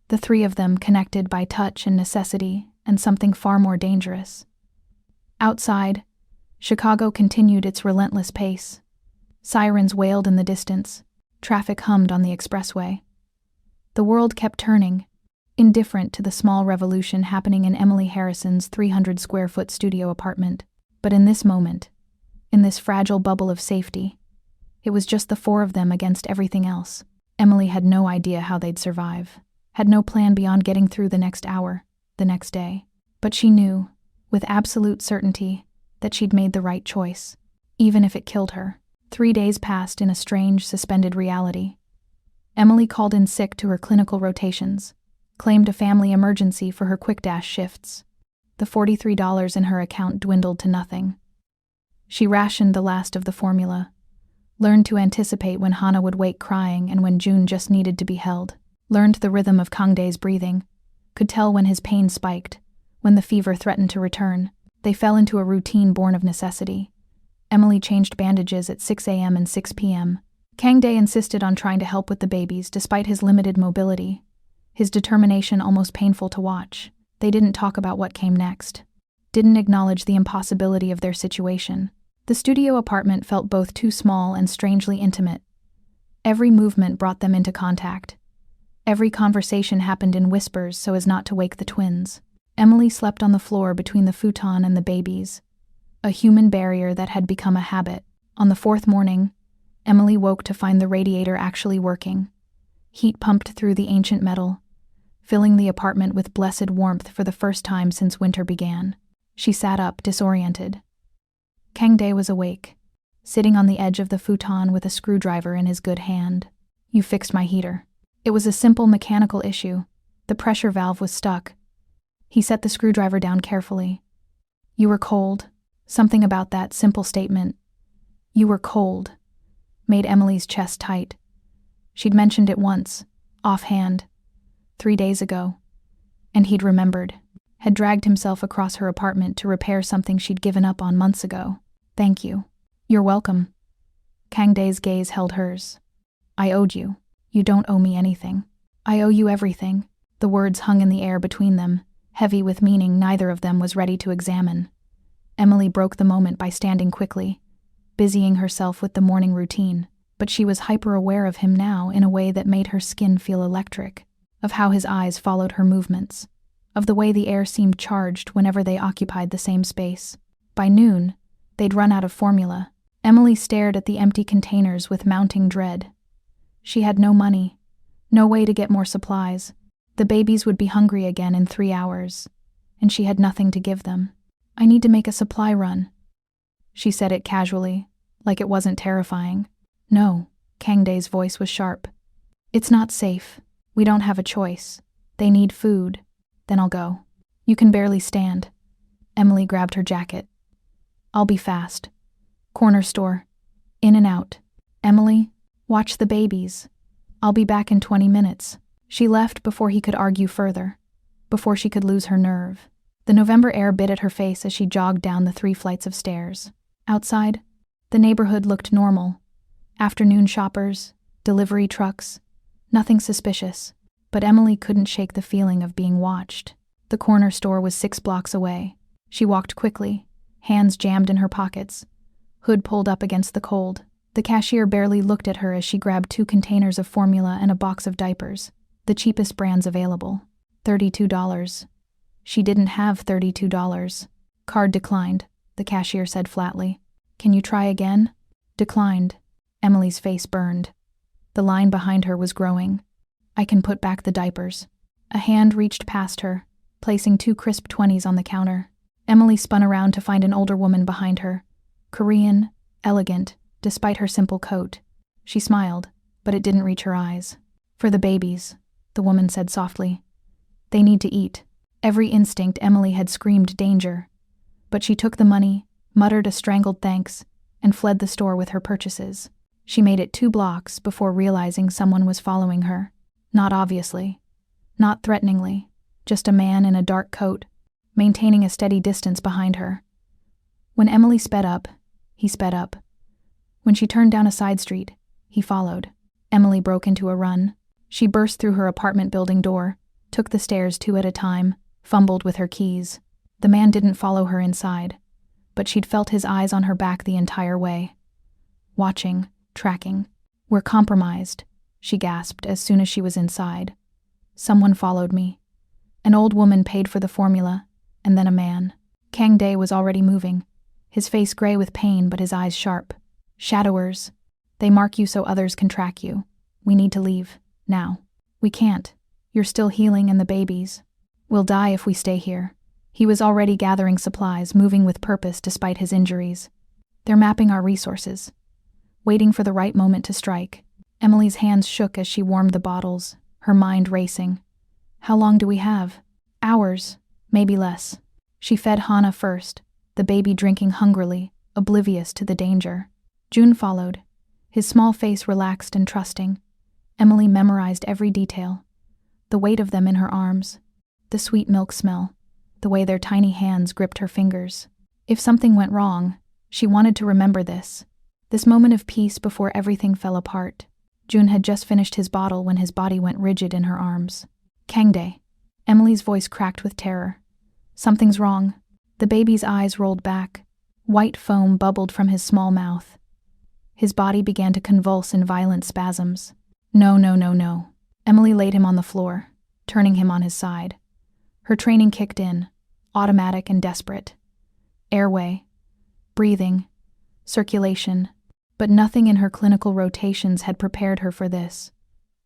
The 3 of them connected by touch and necessity and something far more dangerous. Outside, Chicago continued its relentless pace. Sirens wailed in the distance. Traffic hummed on the expressway. The world kept turning, indifferent to the small revolution happening in Emily Harrison's 300-square-foot studio apartment. But in this moment, in this fragile bubble of safety, it was just the 4 of them against everything else. Emily had no idea how they'd survive, had no plan beyond getting through the next hour, the next day. But she knew, with absolute certainty, that she'd made the right choice, even if it killed her. 3 days passed in a strange, suspended reality. Emily called in sick to her clinical rotations, claimed a family emergency for her quick dash shifts. The $43 in her account dwindled to nothing. She rationed the last of the formula, learned to anticipate when Hana would wake crying and when June just needed to be held, learned the rhythm of Kangdae's breathing, could tell when his pain spiked, when the fever threatened to return. They fell into a routine born of necessity. Emily changed bandages at 6 a.m. and 6 p.m. Kangdae insisted on trying to help with the babies despite his limited mobility, his determination almost painful to watch. They didn't talk about what came next, didn't acknowledge the impossibility of their situation. The studio apartment felt both too small and strangely intimate. Every movement brought them into contact. Every conversation happened in whispers so as not to wake the twins. Emily slept on the floor between the futon and the babies, a human barrier that had become a habit. On the fourth morning, Emily woke to find the radiator actually working. Heat pumped through the ancient metal, filling the apartment with blessed warmth for the first time since winter began. She sat up, disoriented. Kangdae was awake, sitting on the edge of the futon with a screwdriver in his good hand. "You fixed my heater." It was a simple mechanical issue. The pressure valve was stuck. He set the screwdriver down carefully. "You were cold." Something about that simple statement, "You were cold," made Emily's chest tight. She'd mentioned it once, offhand, 3 days ago, and he'd remembered, had dragged himself across her apartment to repair something she'd given up on months ago. "Thank you." "You're welcome." Kangdae's gaze held hers. "I owed you. You don't owe me anything." "I owe you everything." The words hung in the air between them, heavy with meaning neither of them was ready to examine. Emily broke the moment by standing quickly, busying herself with the morning routine, but she was hyper-aware of him now in a way that made her skin feel electric, of how his eyes followed her movements, of the way the air seemed charged whenever they occupied the same space. By noon, they'd run out of formula. Emily stared at the empty containers with mounting dread. She had no money, no way to get more supplies. The babies would be hungry again in 3 hours, and she had nothing to give them. "I need to make a supply run." She said it casually, like it wasn't terrifying. "No," Kangdae's voice was sharp. "It's not safe. We don't have a choice. They need food. Then I'll go." "You can barely stand." Emily grabbed her jacket. "I'll be fast. Corner store. In and out." "Emily, watch the babies. I'll be back in 20 minutes." She left before he could argue further, before she could lose her nerve. The November air bit at her face as she jogged down the 3 flights of stairs. Outside, the neighborhood looked normal. Afternoon shoppers, delivery trucks, nothing suspicious. But Emily couldn't shake the feeling of being watched. The corner store was 6 blocks away. She walked quickly, hands jammed in her pockets, hood pulled up against the cold. The cashier barely looked at her as she grabbed 2 containers of formula and a box of diapers, the cheapest brands available. $32. She didn't have $32. "Card declined," the cashier said flatly. "Can you try again?" "Declined." Emily's face burned. The line behind her was growing. "I can put back the diapers." A hand reached past her, placing 2 crisp 20s on the counter. Emily spun around to find an older woman behind her, Korean, elegant, despite her simple coat. She smiled, but it didn't reach her eyes. "For the babies," the woman said softly. "They need to eat." Every instinct Emily had screamed danger, but she took the money, muttered a strangled thanks, and fled the store with her purchases. She made it 2 blocks before realizing someone was following her. Not obviously, not threateningly, just a man in a dark coat, maintaining a steady distance behind her. When Emily sped up, he sped up. When she turned down a side street, he followed. Emily broke into a run. She burst through her apartment building door, took the stairs 2 at a time, fumbled with her keys. The man didn't follow her inside, but she'd felt his eyes on her back the entire way. Watching, tracking. "We're compromised," she gasped as soon as she was inside. "Someone followed me. An old woman paid for the formula, and then a man." Kangdae was already moving, his face gray with pain but his eyes sharp. "Shadowers. They mark you so others can track you. We need to leave, now." "We can't. You're still healing and the babies. We'll die if we stay here." He was already gathering supplies, moving with purpose despite his injuries. "They're mapping our resources, waiting for the right moment to strike." Emily's hands shook as she warmed the bottles, her mind racing. "How long do we have?" "Hours, maybe less." She fed Hana first, the baby drinking hungrily, oblivious to the danger. June followed, his small face relaxed and trusting. Emily memorized every detail. The weight of them in her arms, the sweet milk smell, the way their tiny hands gripped her fingers. If something went wrong, she wanted to remember this moment of peace before everything fell apart. June had just finished his bottle when his body went rigid in her arms. Kangdae. Emily's voice cracked with terror. Something's wrong. The baby's eyes rolled back. White foam bubbled from his small mouth. His body began to convulse in violent spasms. No, no, no, no. Emily laid him on the floor, turning him on his side. Her training kicked in, automatic and desperate. Airway, breathing, circulation, but nothing in her clinical rotations had prepared her for this,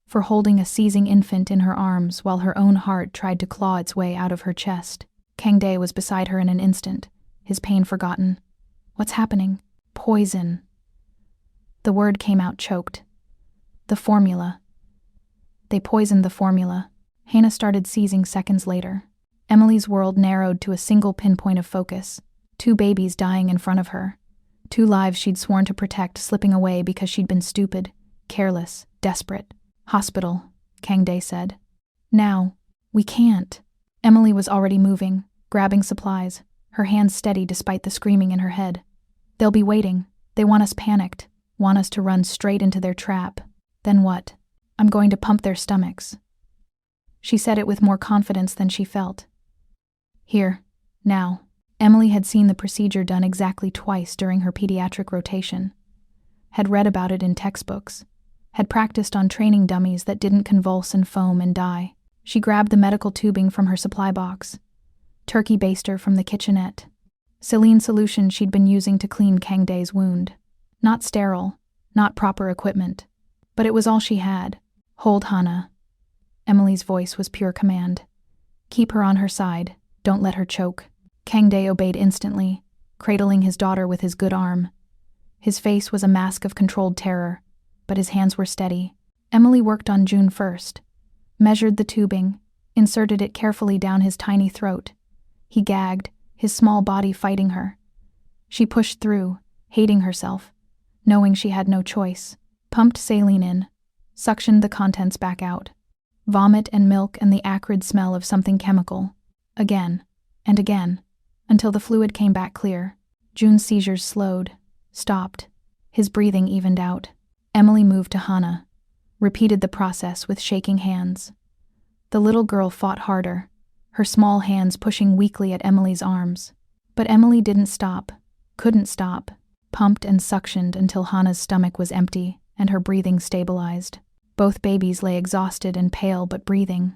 for holding a seizing infant in her arms while her own heart tried to claw its way out of her chest. Kangdae was beside her in an instant, his pain forgotten. What's happening? Poison. The word came out choked. The formula. They poisoned the formula. Hannah started seizing seconds later. Emily's world narrowed to a single pinpoint of focus. 2 babies dying in front of her. 2 lives she'd sworn to protect slipping away because she'd been stupid, careless, desperate. Hospital, Kangdae said. Now. We can't. Emily was already moving, grabbing supplies, her hands steady despite the screaming in her head. They'll be waiting. They want us panicked, want us to run straight into their trap. Then what? I'm going to pump their stomachs. She said it with more confidence than she felt. Here, now. Emily had seen the procedure done exactly twice during her pediatric rotation, had read about it in textbooks, had practiced on training dummies that didn't convulse and foam and die. She grabbed the medical tubing from her supply box, turkey baster from the kitchenette, saline solution she'd been using to clean Kangdae's wound. Not sterile, not proper equipment, but it was all she had. Hold Hannah. Emily's voice was pure command. Keep her on her side, don't let her choke. Kangdae obeyed instantly, cradling his daughter with his good arm. His face was a mask of controlled terror, but his hands were steady. Emily worked on June first, measured the tubing, inserted it carefully down his tiny throat. He gagged, his small body fighting her. She pushed through, hating herself, knowing she had no choice. Pumped saline in, suctioned the contents back out. Vomit and milk and the acrid smell of something chemical. Again, and again, until the fluid came back clear. June's seizures slowed, stopped. His breathing evened out. Emily moved to Hannah, repeated the process with shaking hands. The little girl fought harder, her small hands pushing weakly at Emily's arms. But Emily didn't stop, couldn't stop, pumped and suctioned until Hannah's stomach was empty and her breathing stabilized. Both babies lay exhausted and pale but breathing.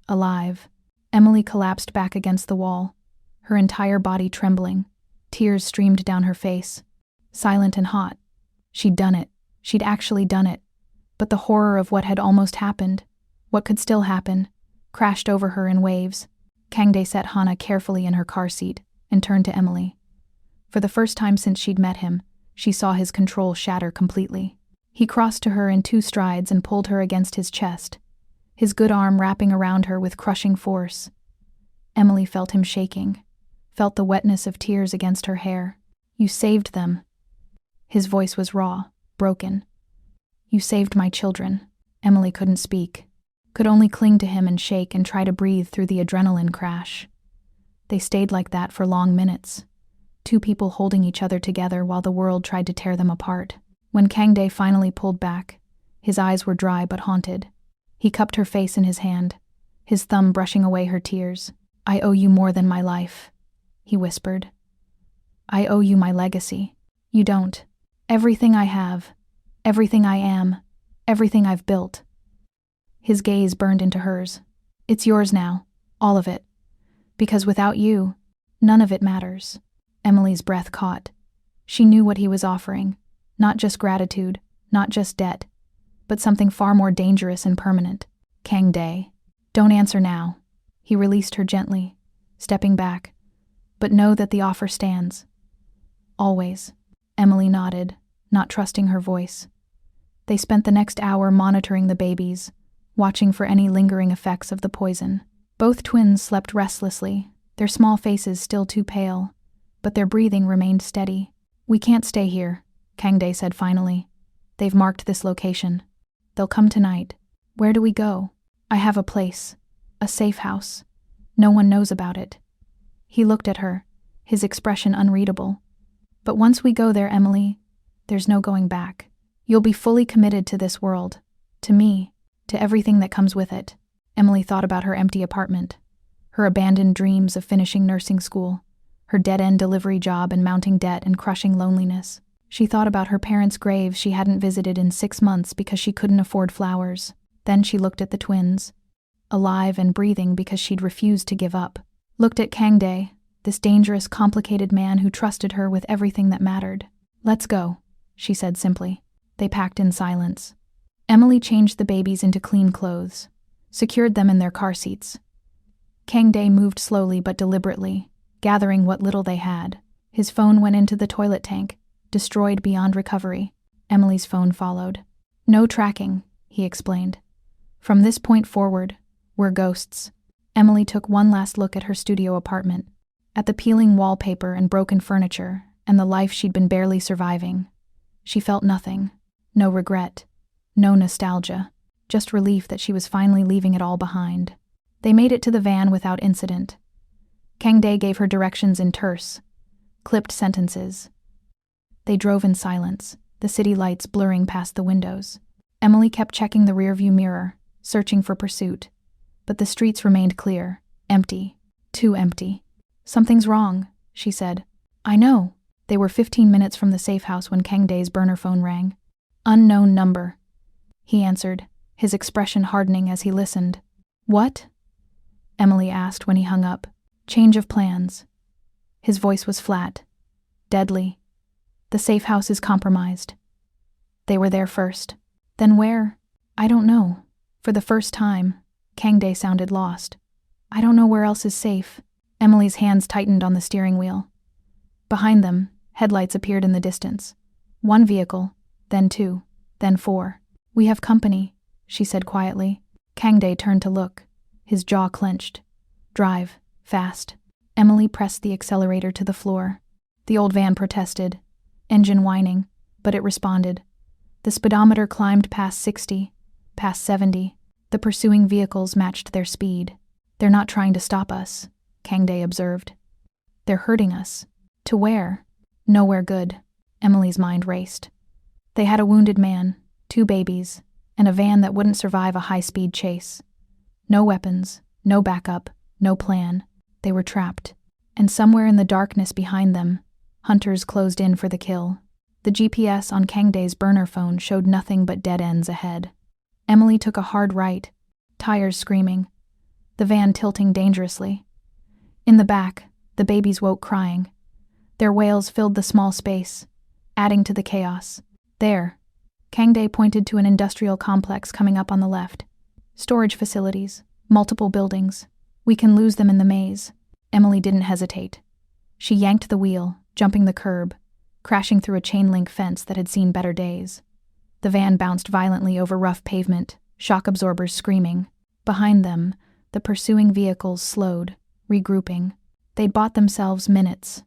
Alive. Emily collapsed back against the wall, her entire body trembling. Tears streamed down her face. Silent and hot. She'd done it. She'd actually done it. But the horror of what had almost happened, what could still happen, crashed over her in waves. Kangdae set Hannah carefully in her car seat and turned to Emily. For the first time since she'd met him, she saw his control shatter completely. He crossed to her in 2 strides and pulled her against his chest, his good arm wrapping around her with crushing force. Emily felt him shaking, felt the wetness of tears against her hair. You saved them. His voice was raw, broken. You saved my children. Emily couldn't speak, could only cling to him and shake and try to breathe through the adrenaline crash. They stayed like that for long minutes, 2 people holding each other together while the world tried to tear them apart. When Kangdae finally pulled back, his eyes were dry but haunted. He cupped her face in his hand, his thumb brushing away her tears. I owe you more than my life, he whispered. I owe you my legacy. You don't. Everything I have, everything I am, everything I've built. His gaze burned into hers. It's yours now, all of it. Because without you, none of it matters. Emily's breath caught. She knew what he was offering. Not just gratitude, not just debt, but something far more dangerous and permanent. Kangdae. Don't answer now. He released her gently, stepping back. But know that the offer stands. Always. Emily nodded, not trusting her voice. They spent the next hour monitoring the babies, watching for any lingering effects of the poison. Both twins slept restlessly, their small faces still too pale, but their breathing remained steady. We can't stay here, Kang Dae said finally. They've marked this location. They'll come tonight. Where do we go? I have a place. A safe house. No one knows about it. He looked at her, his expression unreadable. But once we go there, Emily, there's no going back. You'll be fully committed to this world. To me. To everything that comes with it. Emily thought about her empty apartment. Her abandoned dreams of finishing nursing school. Her dead-end delivery job and mounting debt and crushing loneliness. She thought about her parents' graves she hadn't visited in 6 months because she couldn't afford flowers. Then she looked at the twins. Alive and breathing because she'd refused to give up. Looked at Kang Dae, this dangerous, complicated man who trusted her with everything that mattered. Let's go, she said simply. They packed in silence. Emily changed the babies into clean clothes, secured them in their car seats. Kang Dae moved slowly but deliberately, gathering what little they had. His phone went into the toilet tank, destroyed beyond recovery. Emily's phone followed. No tracking, he explained. From this point forward, we're ghosts. Emily took one last look at her studio apartment, at the peeling wallpaper and broken furniture, and the life she'd been barely surviving. She felt nothing. No regret. No nostalgia. Just relief that she was finally leaving it all behind. They made it to the van without incident. Kang Dae gave her directions in terse, clipped sentences. They drove in silence, the city lights blurring past the windows. Emily kept checking the rearview mirror, searching for pursuit. But the streets remained clear, empty, too empty. Something's wrong, she said. I know. They were 15 minutes from the safe house when Kang Dae's burner phone rang. Unknown number. He answered, his expression hardening as he listened. What? Emily asked when he hung up. Change of plans. His voice was flat, deadly. The safe house is compromised. They were there first. Then where? I don't know. For the first time, Kang Dae sounded lost. I don't know where else is safe. Emily's hands tightened on the steering wheel. Behind them, headlights appeared in the distance. 1 vehicle, then 2, then 4. We have company, she said quietly. Kang Dae turned to look, his jaw clenched. Drive, fast. Emily pressed the accelerator to the floor. The old van protested, engine whining, but it responded. The speedometer climbed past 60, past 70. The pursuing vehicles matched their speed. They're not trying to stop us, Kang Dae observed. They're hurting us. To where? Nowhere good. Emily's mind raced. They had a wounded man, 2 babies, and a van that wouldn't survive a high-speed chase. No weapons, no backup, no plan. They were trapped. And somewhere in the darkness behind them, hunters closed in for the kill. The GPS on Kang Dae's burner phone showed nothing but dead ends ahead. Emily took a hard right, tires screaming, the van tilting dangerously. In the back, the babies woke crying. Their wails filled the small space, adding to the chaos. There, Kang Dae pointed to an industrial complex coming up on the left. Storage facilities, multiple buildings. We can lose them in the maze. Emily didn't hesitate. She yanked the wheel, jumping the curb, crashing through a chain-link fence that had seen better days. The van bounced violently over rough pavement, shock absorbers screaming. Behind them, the pursuing vehicles slowed, regrouping. They'd bought themselves minutes.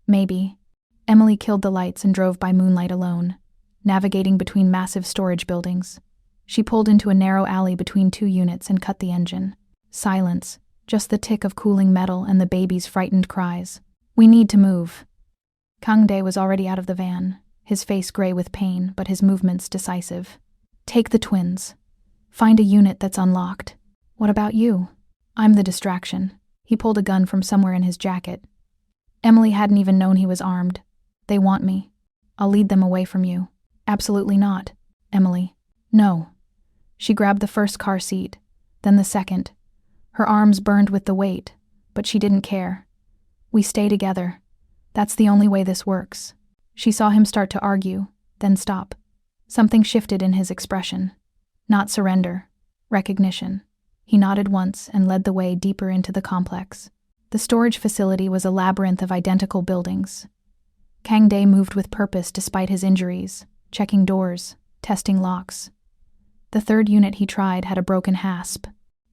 Maybe. Emily killed the lights and drove by moonlight alone, navigating between massive storage buildings. She pulled into a narrow alley between 2 units and cut the engine. Silence, just the tick of cooling metal and the baby's frightened cries. We need to move. Kang Dae was already out of the van, his face gray with pain, but his movements decisive. Take the twins. Find a unit that's unlocked. What about you? I'm the distraction. He pulled a gun from somewhere in his jacket. Emily hadn't even known he was armed. They want me. I'll lead them away from you. Absolutely not, Emily. No. She grabbed the first car seat, then the second. Her arms burned with the weight, but she didn't care. We stay together. That's the only way this works. She saw him start to argue, then stop. Something shifted in his expression. Not surrender. Recognition. He nodded once and led the way deeper into the complex. The storage facility was a labyrinth of identical buildings. Kang Dae moved with purpose despite his injuries, checking doors, testing locks. The 3rd unit he tried had a broken hasp.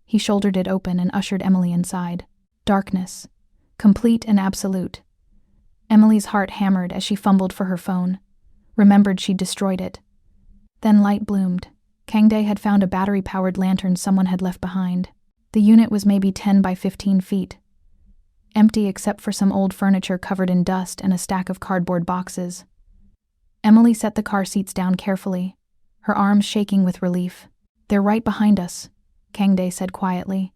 He shouldered it open and ushered Emily inside. Darkness. Complete and absolute. Emily's heart hammered as she fumbled for her phone, remembered she'd destroyed it. Then light bloomed. Kangdae had found a battery-powered lantern someone had left behind. The unit was maybe 10 by 15 feet, empty except for some old furniture covered in dust and a stack of cardboard boxes. Emily set the car seats down carefully, her arms shaking with relief. "They're right behind us," Kangdae said quietly.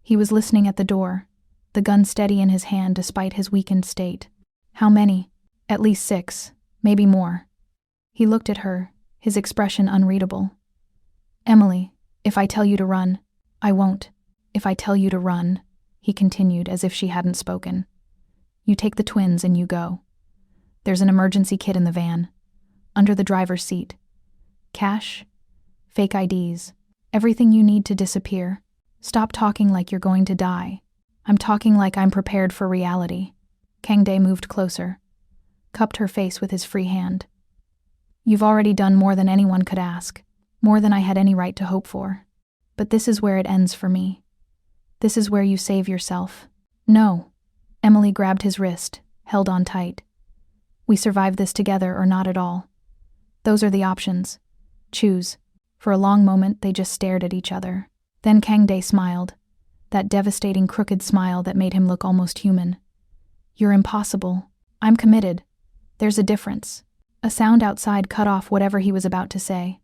He was listening at the door, the gun steady in his hand despite his weakened state. "How many?" "At least 6, maybe more." He looked at her, his expression unreadable. "Emily, if I tell you to run." "I won't. If I tell you to run," he continued as if she hadn't spoken. "You take the twins and you go. There's an emergency kit in the van, under the driver's seat. Cash, fake IDs, everything you need to disappear. Stop talking like you're going to die. I'm talking like I'm prepared for reality." Kangdae moved closer, cupped her face with his free hand. "You've already done more than anyone could ask, more than I had any right to hope for. But this is where it ends for me. This is where you save yourself." "No." Emily grabbed his wrist, held on tight. "We survive this together or not at all. Those are the options. Choose." For a long moment they just stared at each other. Then Kangdae smiled, that devastating crooked smile that made him look almost human. "You're impossible. I'm committed. There's a difference." A sound outside cut off whatever he was about to say.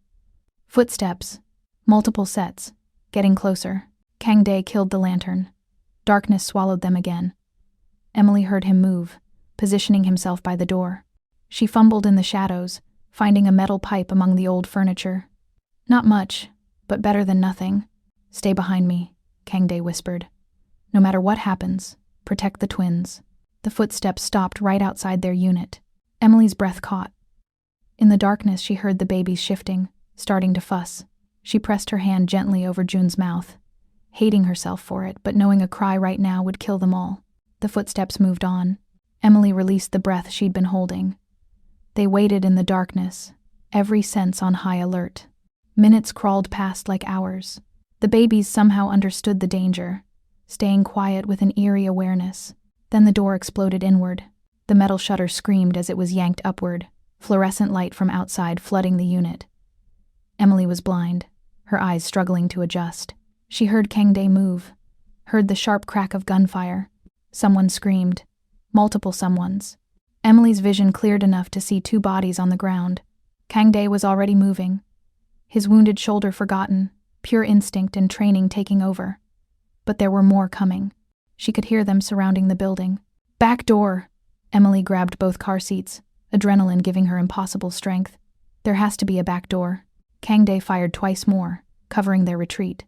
Footsteps, multiple sets, getting closer. Kangdae killed the lantern. Darkness swallowed them again. Emily heard him move, positioning himself by the door. She fumbled in the shadows, finding a metal pipe among the old furniture. "Not much, but better than nothing." "Stay behind me," Kangdae whispered. "No matter what happens, protect the twins." The footsteps stopped right outside their unit. Emily's breath caught. In the darkness she heard the babies shifting, starting to fuss. She pressed her hand gently over Jun's mouth, hating herself for it, but knowing a cry right now would kill them all. The footsteps moved on. Emily released the breath she'd been holding. They waited in the darkness, every sense on high alert. Minutes crawled past like hours. The babies somehow understood the danger, staying quiet with an eerie awareness. Then the door exploded inward. The metal shutter screamed as it was yanked upward, fluorescent light from outside flooding the unit. Emily was blind, her eyes struggling to adjust. She heard Kangdae move, heard the sharp crack of gunfire. Someone screamed, multiple someones. Emily's vision cleared enough to see 2 bodies on the ground. Kangdae was already moving, his wounded shoulder forgotten, pure instinct and training taking over. But there were more coming. She could hear them surrounding the building. "Back door!" Emily grabbed both car seats, adrenaline giving her impossible strength. "There has to be a back door." Kangdae fired twice more, covering their retreat.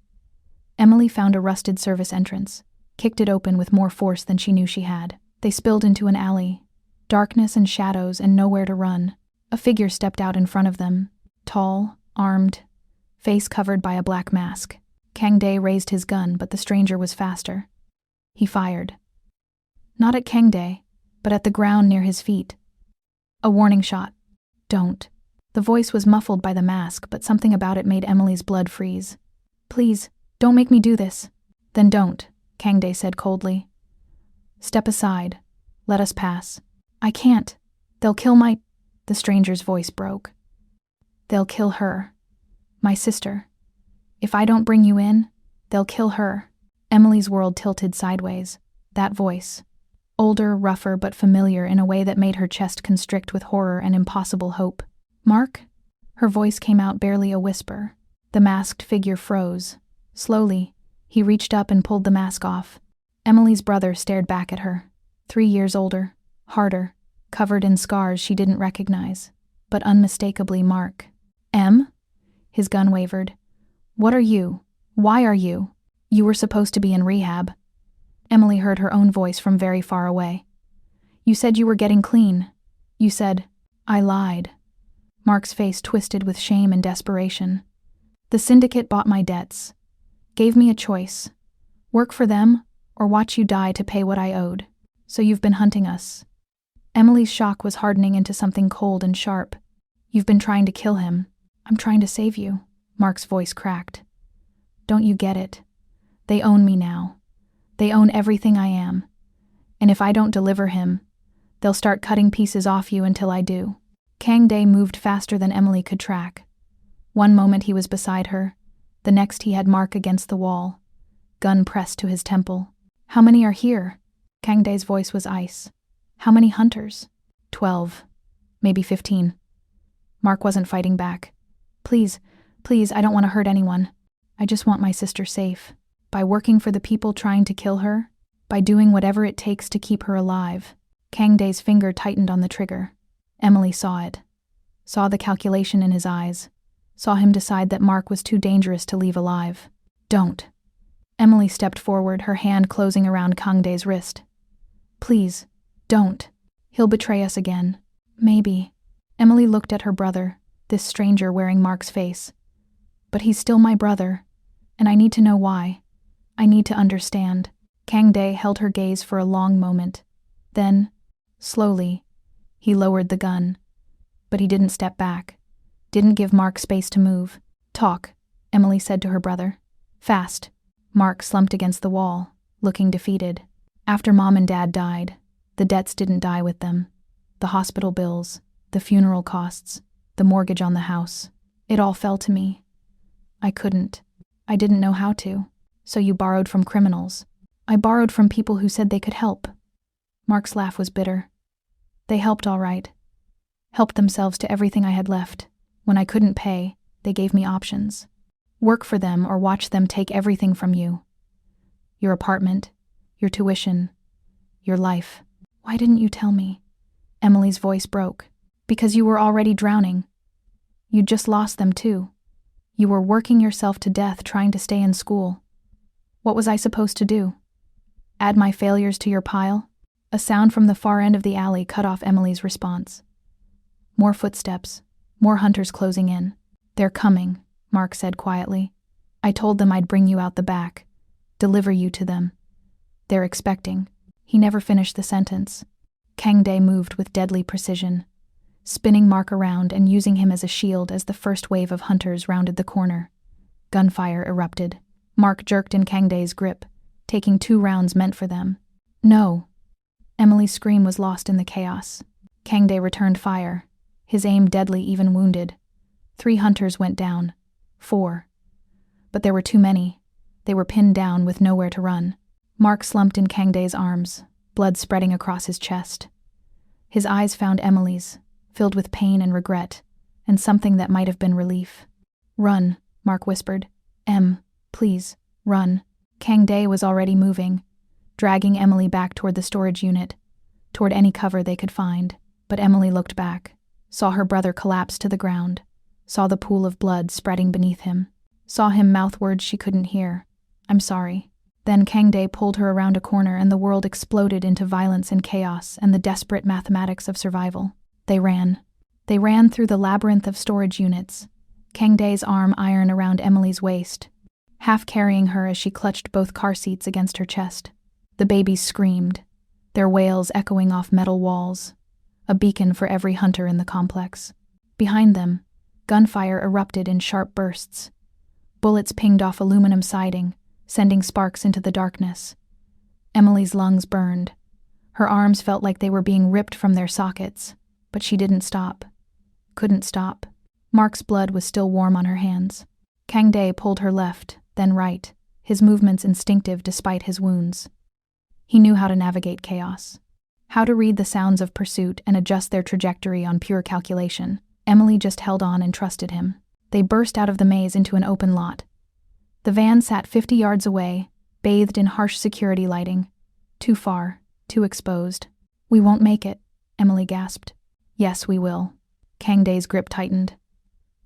Emily found a rusted service entrance, kicked it open with more force than she knew she had. They spilled into an alley, darkness and shadows and nowhere to run. A figure stepped out in front of them, tall, armed, face covered by a black mask. Kangdae raised his gun, but the stranger was faster. He fired. Not at Kangdae, but at the ground near his feet. A warning shot. "Don't." The voice was muffled by the mask, but something about it made Emily's blood freeze. "Please, don't make me do this." "Then don't," Kangdae said coldly. "Step aside. Let us pass." "I can't. They'll kill my—" The stranger's voice broke. "They'll kill her. My sister. If I don't bring you in, they'll kill her." Emily's world tilted sideways. That voice. Older, rougher, but familiar in a way that made her chest constrict with horror and impossible hope. "Mark?" Her voice came out barely a whisper. The masked figure froze. Slowly, he reached up and pulled the mask off. Emily's brother stared back at her. 3 years older, harder, covered in scars she didn't recognize, but unmistakably Mark. "Em?" His gun wavered. "What are you? Why are you? You were supposed to be in rehab." Emily heard her own voice from very far away. "You said you were getting clean. You said—" "I lied." Mark's face twisted with shame and desperation. "The syndicate bought my debts. Gave me a choice. Work for them, or watch you die to pay what I owed. So you've been hunting us." Emily's shock was hardening into something cold and sharp. "You've been trying to kill him." "I'm trying to save you," Mark's voice cracked. "Don't you get it? They own me now. They own everything I am. And if I don't deliver him, They'll start cutting pieces off you until I do. Kang Dae moved faster than Emily could track. One moment he was beside her, the next he had Mark against the wall, gun pressed to his temple. How many are here? Kang Dae's voice was ice. How many hunters? 12. Maybe 15. Mark wasn't fighting back. Please, I don't want to hurt anyone. I just want my sister safe. By working for the people trying to kill her, by doing whatever it takes to keep her alive. Kang Dae's finger tightened on the trigger. Emily saw it. Saw the calculation in his eyes. Saw him decide that Mark was too dangerous to leave alive. Don't. Emily stepped forward, her hand closing around Kang Dae's wrist. Please, don't. He'll betray us again. Maybe. Emily looked at her brother, this stranger wearing Mark's face. But he's still my brother, and I need to know why. I need to understand. Kang Dae held her gaze for a long moment. Then, slowly, he lowered the gun. But he didn't step back. Didn't give Mark space to move. Talk, Emily said to her brother. Fast. Mark slumped against the wall, looking defeated. After Mom and Dad died, the debts didn't die with them. The hospital bills, the funeral costs, the mortgage on the house. It all fell to me. I didn't know how to. So you borrowed from criminals. I borrowed from people who said they could help. Mark's laugh was bitter. They helped all right. Helped themselves to everything I had left. When I couldn't pay, they gave me options. Work for them or watch them take everything from you. Your apartment, your tuition, your life. Why didn't you tell me? Emily's voice broke. Because you were already drowning. You'd just lost them too. You were working yourself to death trying to stay in school. What was I supposed to do? Add my failures to your pile? A sound from the far end of the alley cut off Emily's response. More footsteps, more hunters closing in. They're coming, Mark said quietly. I told them I'd bring you out the back, deliver you to them. They're expecting. He never finished the sentence. Kang Dae moved with deadly precision, spinning Mark around and using him as a shield as the first wave of hunters rounded the corner. Gunfire erupted. Mark jerked in Kang Dae's grip, taking 2 rounds meant for them. No. Emily's scream was lost in the chaos. Kang Dae returned fire, his aim deadly, even wounded. 3 hunters went down. 4. But there were too many. They were pinned down with nowhere to run. Mark slumped in Kang Dae's arms, blood spreading across his chest. His eyes found Emily's, filled with pain and regret, and something that might have been relief. Run, Mark whispered. Please, run. Kang Dae was already moving, dragging Emily back toward the storage unit, toward any cover they could find. But Emily looked back, saw her brother collapse to the ground, saw the pool of blood spreading beneath him, saw him mouth words she couldn't hear. I'm sorry. Then Kang Dae pulled her around a corner and the world exploded into violence and chaos and the desperate mathematics of survival. They ran. They ran through the labyrinth of storage units, Kang Dae's arm iron around Emily's waist, half carrying her as she clutched both car seats against her chest. The babies screamed, their wails echoing off metal walls, a beacon for every hunter in the complex. Behind them, gunfire erupted in sharp bursts. Bullets pinged off aluminum siding, sending sparks into the darkness. Emily's lungs burned. Her arms felt like they were being ripped from their sockets, but she didn't stop. Couldn't stop. Mark's blood was still warm on her hands. Kang Dae pulled her left, then right, his movements instinctive despite his wounds. He knew how to navigate chaos, how to read the sounds of pursuit and adjust their trajectory on pure calculation. Emily just held on and trusted him. They burst out of the maze into an open lot. The van sat 50 yards away, bathed in harsh security lighting. Too far, too exposed. We won't make it, Emily gasped. Yes, we will. Kang Dae's grip tightened.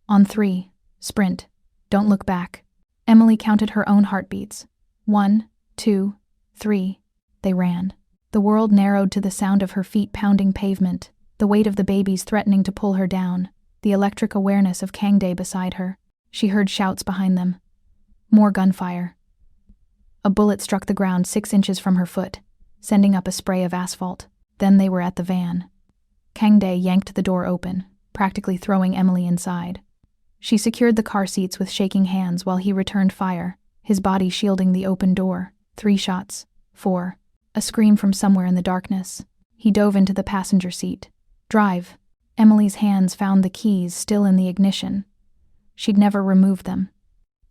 On 3, sprint. Don't look back. Emily counted her own heartbeats. 1, 2, 3. They ran. The world narrowed to the sound of her feet pounding pavement, the weight of the babies threatening to pull her down, the electric awareness of Kang Dae beside her. She heard shouts behind them. More gunfire. A bullet struck the ground 6 inches from her foot, sending up a spray of asphalt. Then they were at the van. Kang Dae yanked the door open, practically throwing Emily inside. She secured the car seats with shaking hands while he returned fire, his body shielding the open door. 3 shots. 4. A scream from somewhere in the darkness. He dove into the passenger seat. Drive. Emily's hands found the keys still in the ignition. She'd never removed them.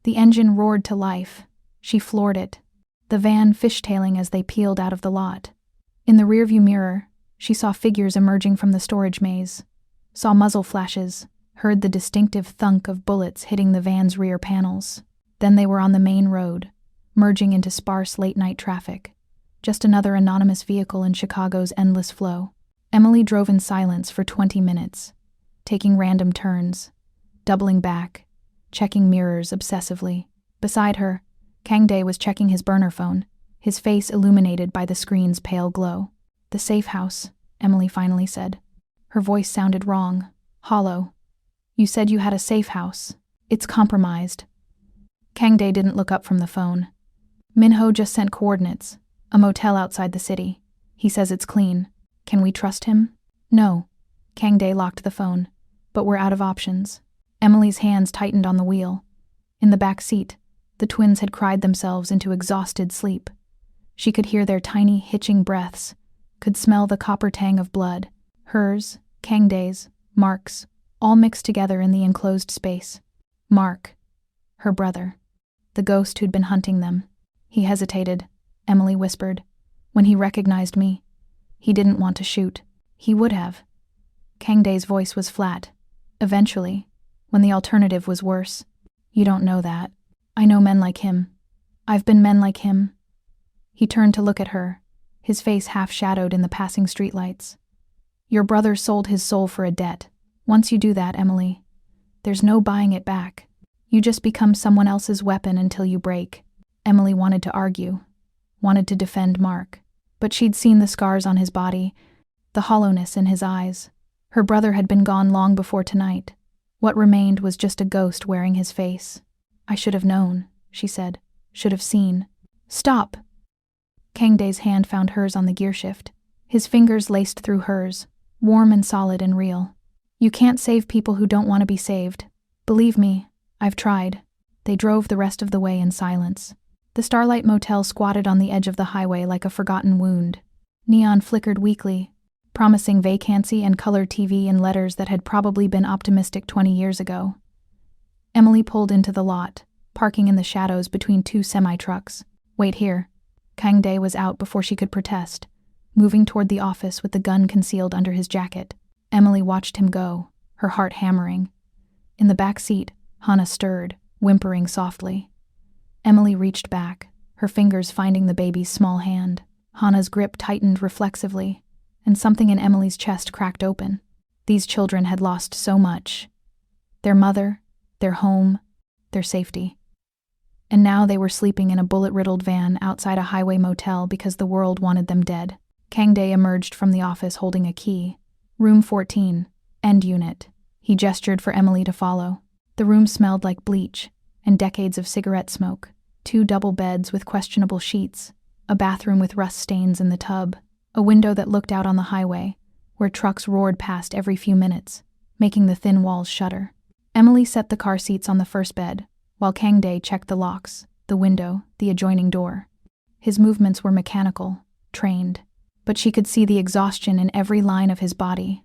The engine roared to life. She floored it, the van fishtailing as they peeled out of the lot. In the rearview mirror, she saw figures emerging from the storage maze, saw muzzle flashes, heard the distinctive thunk of bullets hitting the van's rear panels. Then they were on the main road, merging into sparse late-night traffic. Just another anonymous vehicle in Chicago's endless flow. Emily drove in silence for 20 minutes, taking random turns, doubling back, checking mirrors obsessively. Beside her, Kang Dae was checking his burner phone, his face illuminated by the screen's pale glow. "The safe house," Emily finally said. Her voice sounded wrong, hollow. "You said you had a safe house. It's compromised." Kang Dae didn't look up from the phone. "Minho just sent coordinates. A motel outside the city. He says it's clean. Can we trust him?" "No." Kang Dae locked the phone. "But we're out of options." Emily's hands tightened on the wheel. In the back seat, the twins had cried themselves into exhausted sleep. She could hear their tiny, hitching breaths, could smell the copper tang of blood, hers, Kang Dae's, Mark's, all mixed together in the enclosed space. Mark, her brother, the ghost who'd been hunting them. "He hesitated," Emily whispered. "When he recognized me, he didn't want to shoot. He would have." Kang Dae's voice was flat. "Eventually, when the alternative was worse. You don't know that. I know men like him. I've been men like him." He turned to look at her, his face half-shadowed in the passing streetlights. "Your brother sold his soul for a debt. Once you do that, Emily, there's no buying it back. You just become someone else's weapon until you break." Emily wanted to argue, wanted to defend Mark, but she'd seen the scars on his body, the hollowness in his eyes. Her brother had been gone long before tonight. What remained was just a ghost wearing his face. "I should have known," she said. "Should have seen." "Stop!" Kang Dae's hand found hers on the gearshift. His fingers laced through hers, warm and solid and real. "You can't save people who don't want to be saved. Believe me, I've tried." They drove the rest of the way in silence. The Starlight Motel squatted on the edge of the highway like a forgotten wound. Neon flickered weakly, promising vacancy and color TV in letters that had probably been optimistic 20 years ago. Emily pulled into the lot, parking in the shadows between two semi-trucks. "Wait here." Kang Dae was out before she could protest, moving toward the office with the gun concealed under his jacket. Emily watched him go, her heart hammering. In the back seat, Hannah stirred, whimpering softly. Emily reached back, her fingers finding the baby's small hand. Hannah's grip tightened reflexively, and something in Emily's chest cracked open. These children had lost so much. Their mother, their home, their safety. And now they were sleeping in a bullet-riddled van outside a highway motel because the world wanted them dead. Kang Dae emerged from the office holding a key. "Room 14, end unit." He gestured for Emily to follow. The room smelled like bleach and decades of cigarette smoke. 2 double beds with questionable sheets, a bathroom with rust stains in the tub, a window that looked out on the highway, where trucks roared past every few minutes, making the thin walls shudder. Emily set the car seats on the first bed, while Kang Dae checked the locks, the window, the adjoining door. His movements were mechanical, trained, but she could see the exhaustion in every line of his body.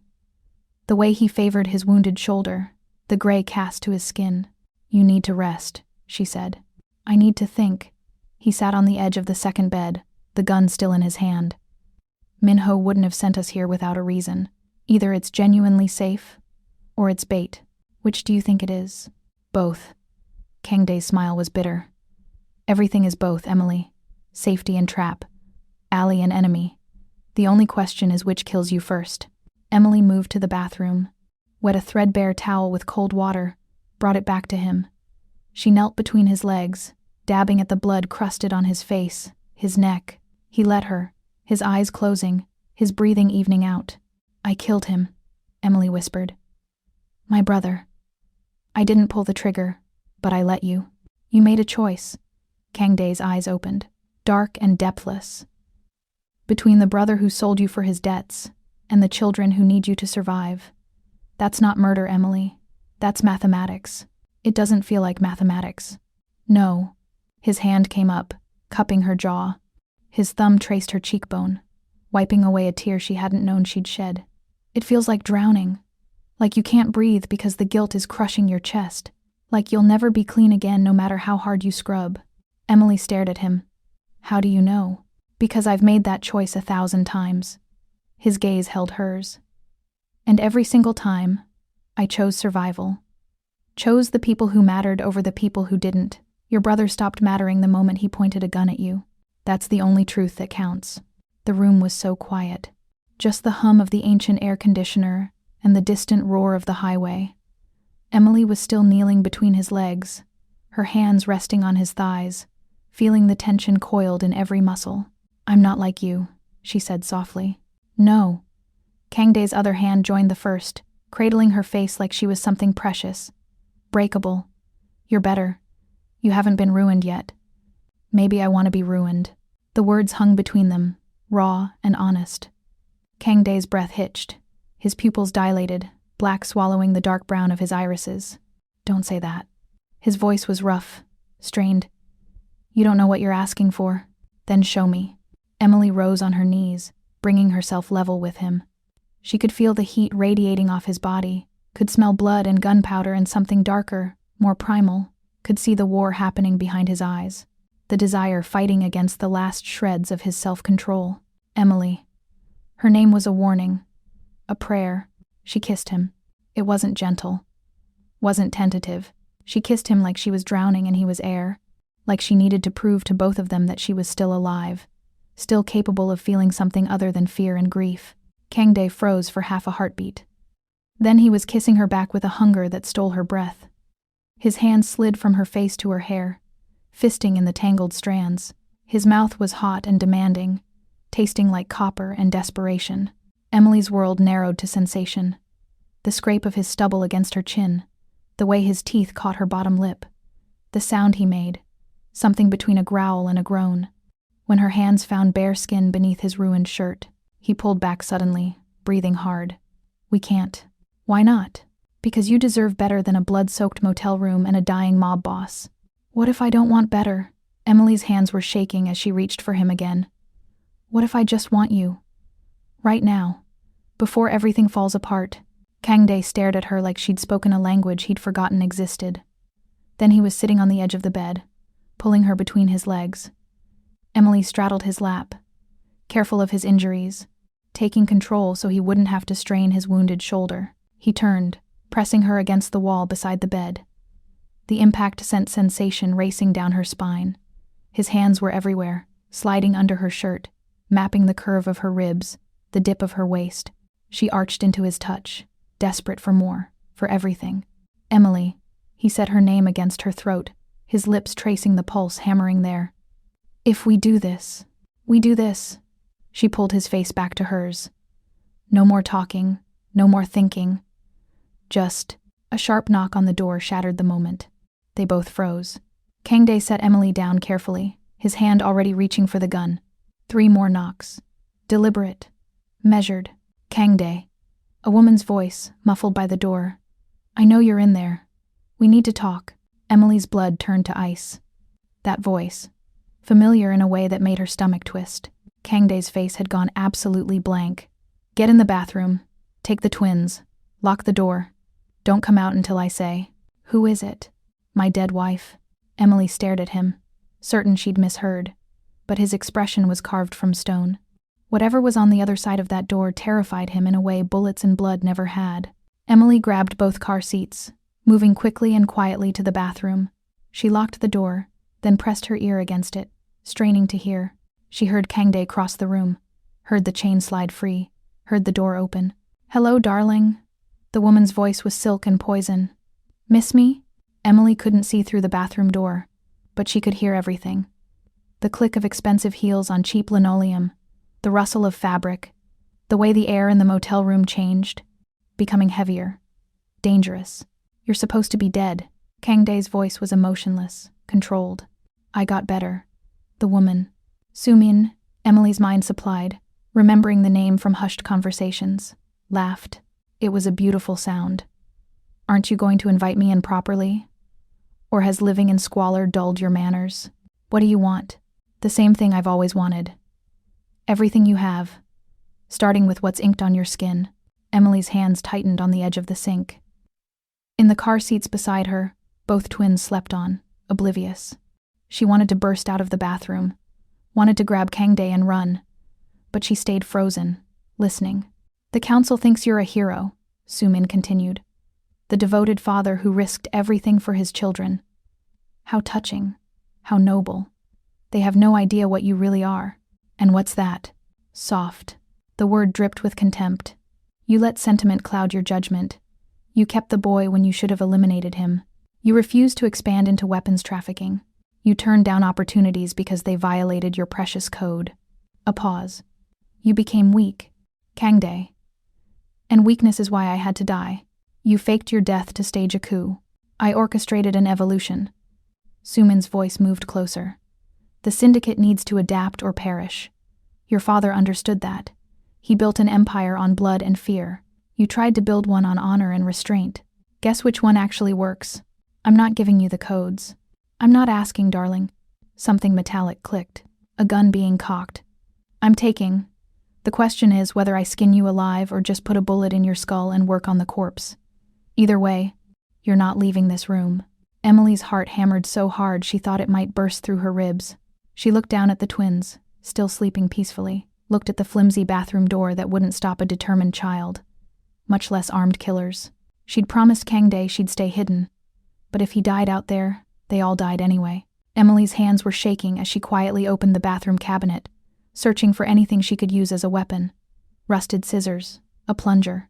The way he favored his wounded shoulder, the gray cast to his skin. "You need to rest," she said. "I need to think." He sat on the edge of the second bed, the gun still in his hand. "Minho wouldn't have sent us here without a reason. Either it's genuinely safe, or it's bait. Which do you think it is?" "Both." Kang Dae's smile was bitter. "Everything is both, Emily. Safety and trap. Ally and enemy. The only question is which kills you first." Emily moved to the bathroom, wet a threadbare towel with cold water, brought it back to him. She knelt between his legs, dabbing at the blood crusted on his face, his neck. He let her, his eyes closing, his breathing evening out. "I killed him," Emily whispered. "My brother. I didn't pull the trigger, but I let you. You made a choice." Kang Dae's eyes opened, dark and depthless. "Between the brother who sold you for his debts and the children who need you to survive. That's not murder, Emily. That's mathematics. It doesn't feel like mathematics." "No." His hand came up, cupping her jaw. His thumb traced her cheekbone. wiping away a tear she hadn't known she'd shed. "It feels like drowning. Like you can't breathe because the guilt is crushing your chest. Like you'll never be clean again no matter how hard you scrub." Emily stared at him. "How do you know?" "Because I've made that choice 1,000 times." His gaze held hers. "And every single time, I chose survival. Chose the people who mattered over the people who didn't. Your brother stopped mattering the moment he pointed a gun at you. That's the only truth that counts." The room was so quiet. Just the hum of the ancient air conditioner and the distant roar of the highway. Emily was still kneeling between his legs, her hands resting on his thighs, feeling the tension coiled in every muscle. "I'm not like you," she said softly. "No." Kangdae's other hand joined the first, cradling her face like she was something precious. "Breakable. You're better. You haven't been ruined yet." "Maybe I want to be ruined." The words hung between them, raw and honest. Kangdae's breath hitched, his pupils dilated, black swallowing the dark brown of his irises. "Don't say that." His voice was rough, strained. "You don't know what you're asking for. Then show me." Emily rose on her knees, bringing herself level with him. She could feel the heat radiating off his body, could smell blood and gunpowder and something darker, more primal, could see the war happening behind his eyes, the desire fighting against the last shreds of his self-control. Emily. Her name was a warning, a prayer. She kissed him. It wasn't gentle, wasn't tentative. She kissed him like she was drowning and he was air, like she needed to prove to both of them that she was still alive, still capable of feeling something other than fear and grief. Kangdae froze for half a heartbeat. Then he was kissing her back with a hunger that stole her breath. His hand slid from her face to her hair, fisting in the tangled strands. His mouth was hot and demanding, tasting like copper and desperation. Emily's world narrowed to sensation. The scrape of his stubble against her chin, the way his teeth caught her bottom lip, the sound he made, something between a growl and a groan. When her hands found bare skin beneath his ruined shirt, he pulled back suddenly, breathing hard. "We can't." "Why not?" "Because you deserve better than a blood-soaked motel room and a dying mob boss." "What if I don't want better?" Emily's hands were shaking as she reached for him again. "What if I just want you? Right now, before everything falls apart." Kangdae stared at her like she'd spoken a language he'd forgotten existed. Then he was sitting on the edge of the bed, pulling her between his legs. Emily straddled his lap, careful of his injuries, taking control so he wouldn't have to strain his wounded shoulder. He turned, pressing her against the wall beside the bed. The impact sent sensation racing down her spine. His hands were everywhere, sliding under her shirt, mapping the curve of her ribs, the dip of her waist. She arched into his touch, desperate for more, for everything. "Emily." He set her name against her throat, his lips tracing the pulse hammering there. "If we do this, we do this." She pulled his face back to hers. No more talking, no more thinking. Just a sharp knock on the door shattered the moment. They both froze. Kangdae set Emily down carefully, his hand already reaching for the gun. 3 more knocks. Deliberate. Measured. "Kangdae." A woman's voice, muffled by the door. "I know you're in there. We need to talk." Emily's blood turned to ice. That voice, familiar in a way that made her stomach twist. Kangdae's face had gone absolutely blank. "Get in the bathroom. Take the twins. Lock the door. Don't come out until I say." "Who is it?" "My dead wife." Emily stared at him, certain she'd misheard, but his expression was carved from stone. Whatever was on the other side of that door terrified him in a way bullets and blood never had. Emily grabbed both car seats, moving quickly and quietly to the bathroom. She locked the door, then pressed her ear against it, straining to hear. She heard Kangdae cross the room, heard the chain slide free, heard the door open. "Hello, darling." The woman's voice was silk and poison. "Miss me?" Emily couldn't see through the bathroom door, but she could hear everything. The click of expensive heels on cheap linoleum, the rustle of fabric, the way the air in the motel room changed, becoming heavier, dangerous. "You're supposed to be dead." Kangdae's voice was emotionless, controlled. "I got better." The woman. Sumin, Emily's mind supplied, remembering the name from hushed conversations, laughed. It was a beautiful sound. "Aren't you going to invite me in properly? Or has living in squalor dulled your manners? What do you want?" "The same thing I've always wanted. Everything you have. starting with what's inked on your skin. Emily's hands tightened on the edge of the sink. In the car seats beside her, both twins slept on, oblivious. She wanted to burst out of the bathroom, wanted to grab Kangdae and run, but she stayed frozen, listening. "The council thinks you're a hero," Sumin continued. "The devoted father who risked everything for his children. How touching, how noble. They have no idea what you really are." "And what's that?" "Soft." The word dripped with contempt. "You let sentiment cloud your judgment. You kept the boy when you should have eliminated him. You refused to expand into weapons trafficking. You turned down opportunities because they violated your precious code." A pause. "You became weak, Kangdae. And weakness is why I had to die. You faked your death to stage a coup. I orchestrated an evolution." Sumin's voice moved closer. "The syndicate needs to adapt or perish. Your father understood that. He built an empire on blood and fear. You tried to build one on honor and restraint. Guess which one actually works? I'm not giving you the codes. I'm not asking, darling." Something metallic clicked. A gun being cocked. "I'm taking. The question is whether I skin you alive or just put a bullet in your skull and work on the corpse. Either way, you're not leaving this room." Emily's heart hammered so hard she thought it might burst through her ribs. She looked down at the twins, still sleeping peacefully, looked at the flimsy bathroom door that wouldn't stop a determined child, much less armed killers. She'd promised Kangdae she'd stay hidden, but if he died out there, they all died anyway. Emily's hands were shaking as she quietly opened the bathroom cabinet, searching for anything she could use as a weapon. Rusted scissors, a plunger.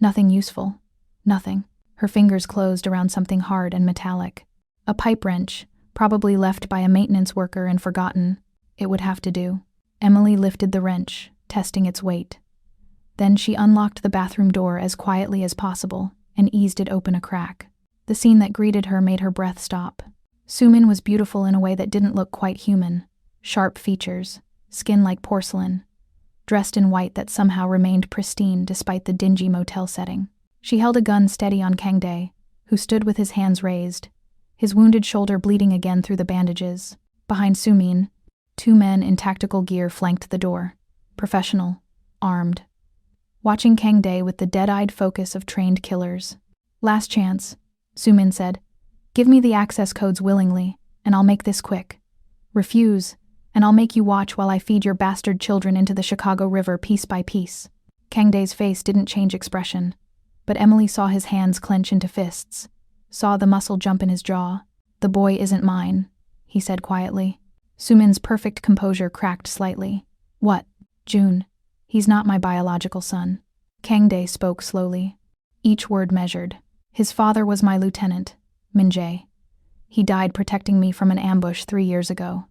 Nothing useful. Nothing. Her fingers closed around something hard and metallic. A pipe wrench, probably left by a maintenance worker and forgotten. It would have to do. Emily lifted the wrench, testing its weight. Then she unlocked the bathroom door as quietly as possible and eased it open a crack. The scene that greeted her made her breath stop. Sumin was beautiful in a way that didn't look quite human. Sharp features, skin like porcelain, dressed in white that somehow remained pristine despite the dingy motel setting. She held a gun steady on Kangdae, who stood with his hands raised, his wounded shoulder bleeding again through the bandages. Behind Sumin, 2 men in tactical gear flanked the door, professional, armed, watching Kangdae with the dead-eyed focus of trained killers. "Last chance," Sumin said. "Give me the access codes willingly, and I'll make this quick. Refuse, and I'll make you watch while I feed your bastard children into the Chicago River piece by piece." Kangdae's face didn't change expression, but Emily saw his hands clench into fists, saw the muscle jump in his jaw. "The boy isn't mine," he said quietly. Sumin's perfect composure cracked slightly. "What? June, he's not my biological son." Kangdae spoke slowly, each word measured. "His father was my lieutenant, Minjae. He died protecting me from an ambush 3 years ago.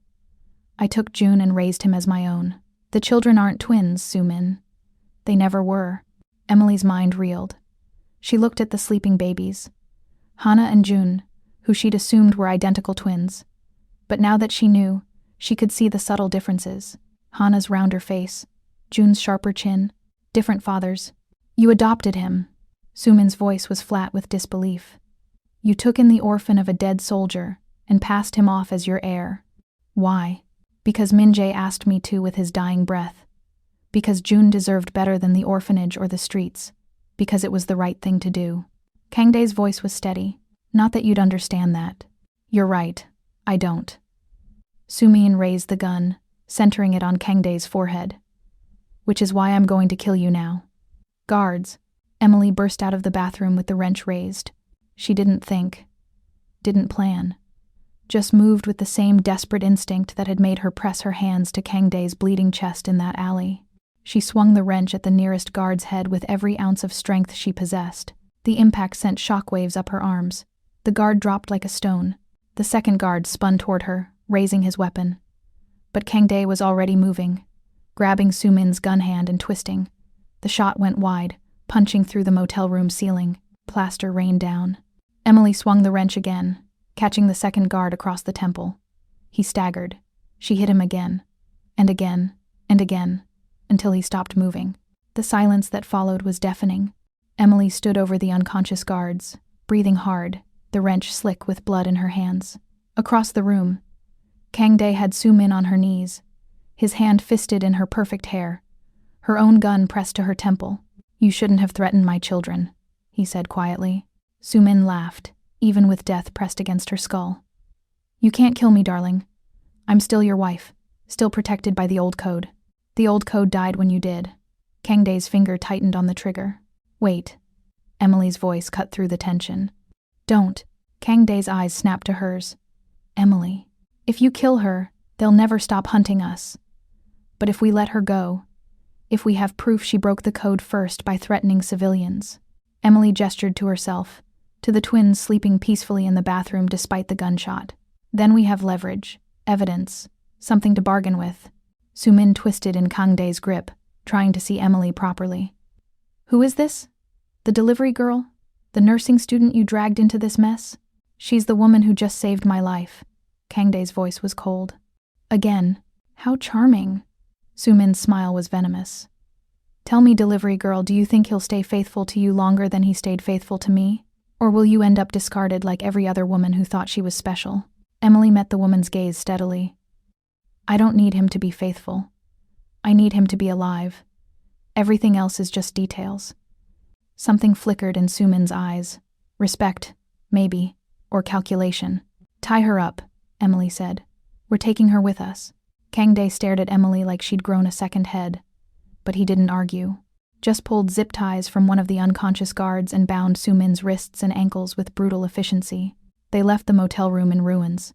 I took June and raised him as my own. The children aren't twins, Sumin. They never were." Emily's mind reeled. She looked at the sleeping babies, Hana and June, who she'd assumed were identical twins. But now that she knew, she could see the subtle differences. Hana's rounder face, June's sharper chin, different fathers. "You adopted him." Sumin's voice was flat with disbelief. "You took in the orphan of a dead soldier and passed him off as your heir. Why?" "Because Minjae asked me to with his dying breath. Because June deserved better than the orphanage or the streets. Because it was the right thing to do." Kangdae's voice was steady. "Not that you'd understand that. You're right, I don't." Sumin raised the gun, centering it on Kangdae's forehead. "Which is why I'm going to kill you now." "Guards." Emily burst out of the bathroom with the wrench raised. She didn't think, didn't plan, just moved with the same desperate instinct that had made her press her hands to Kangdae's bleeding chest in that alley. She swung the wrench at the nearest guard's head with every ounce of strength she possessed. The impact sent shockwaves up her arms. The guard dropped like a stone. The second guard spun toward her, raising his weapon. But Kangdae was already moving, grabbing Sumin's gun hand and twisting. The shot went wide, punching through the motel room ceiling. Plaster rained down. Emily swung the wrench again, catching the second guard across the temple. He staggered. She hit him again, and again, and again, until he stopped moving. The silence that followed was deafening. Emily stood over the unconscious guards, breathing hard, the wrench slick with blood in her hands. Across the room, Kangdae had Sumin on her knees, his hand fisted in her perfect hair, her own gun pressed to her temple. "You shouldn't have threatened my children," he said quietly. Sumin laughed, even with death pressed against her skull. "You can't kill me, darling. I'm still your wife, still protected by the old code. The old code died when you did." Kangdae's finger tightened on the trigger. "Wait." Emily's voice cut through the tension. "Don't." Kangdae's eyes snapped to hers. "Emily, if you kill her, they'll never stop hunting us. But if we let her go, if we have proof she broke the code first by threatening civilians." Emily gestured to herself, to the twins sleeping peacefully in the bathroom despite the gunshot. "Then we have leverage, evidence, something to bargain with." Sumin twisted in Kangdae's grip, trying to see Emily properly. "Who is this? The delivery girl? The nursing student you dragged into this mess?" "She's the woman who just saved my life." Kangdae's voice was cold. "Again. How charming." Sumin's smile was venomous. "Tell me, delivery girl, do you think he'll stay faithful to you longer than he stayed faithful to me? Or will you end up discarded like every other woman who thought she was special?" Emily met the woman's gaze steadily. "I don't need him to be faithful. I need him to be alive. Everything else is just details." Something flickered in Sumin's eyes. Respect, maybe, or calculation. "Tie her up," Emily said. "We're taking her with us." Kangdae stared at Emily like she'd grown a second head. But he didn't argue. Just pulled zip ties from one of the unconscious guards and bound Sumin's wrists and ankles with brutal efficiency. They left the motel room in ruins.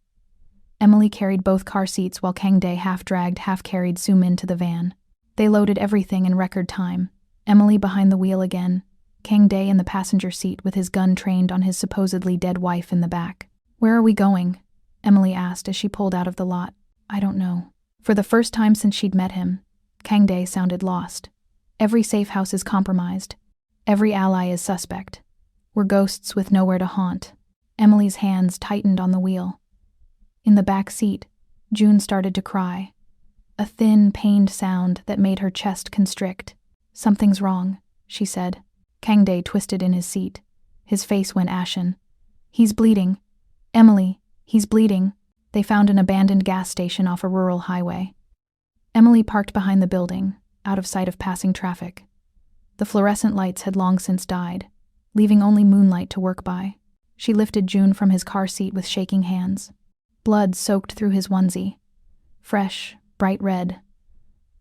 Emily carried both car seats while Kangdae half-dragged, half-carried Sumin to the van. They loaded everything in record time. Emily behind the wheel again, Kangdae in the passenger seat with his gun trained on his supposedly dead wife in the back. "Where are we going?" Emily asked as she pulled out of the lot. "I don't know." For the first time since she'd met him, Kangdae sounded lost. "Every safe house is compromised. Every ally is suspect. We're ghosts with nowhere to haunt." Emily's hands tightened on the wheel. In the back seat, June started to cry. A thin, pained sound that made her chest constrict. "Something's wrong," she said. Kangdae twisted in his seat. His face went ashen. "He's bleeding. Emily, he's bleeding." They found an abandoned gas station off a rural highway. Emily parked behind the building, out of sight of passing traffic. The fluorescent lights had long since died, leaving only moonlight to work by. She lifted June from his car seat with shaking hands. Blood soaked through his onesie. Fresh, bright red.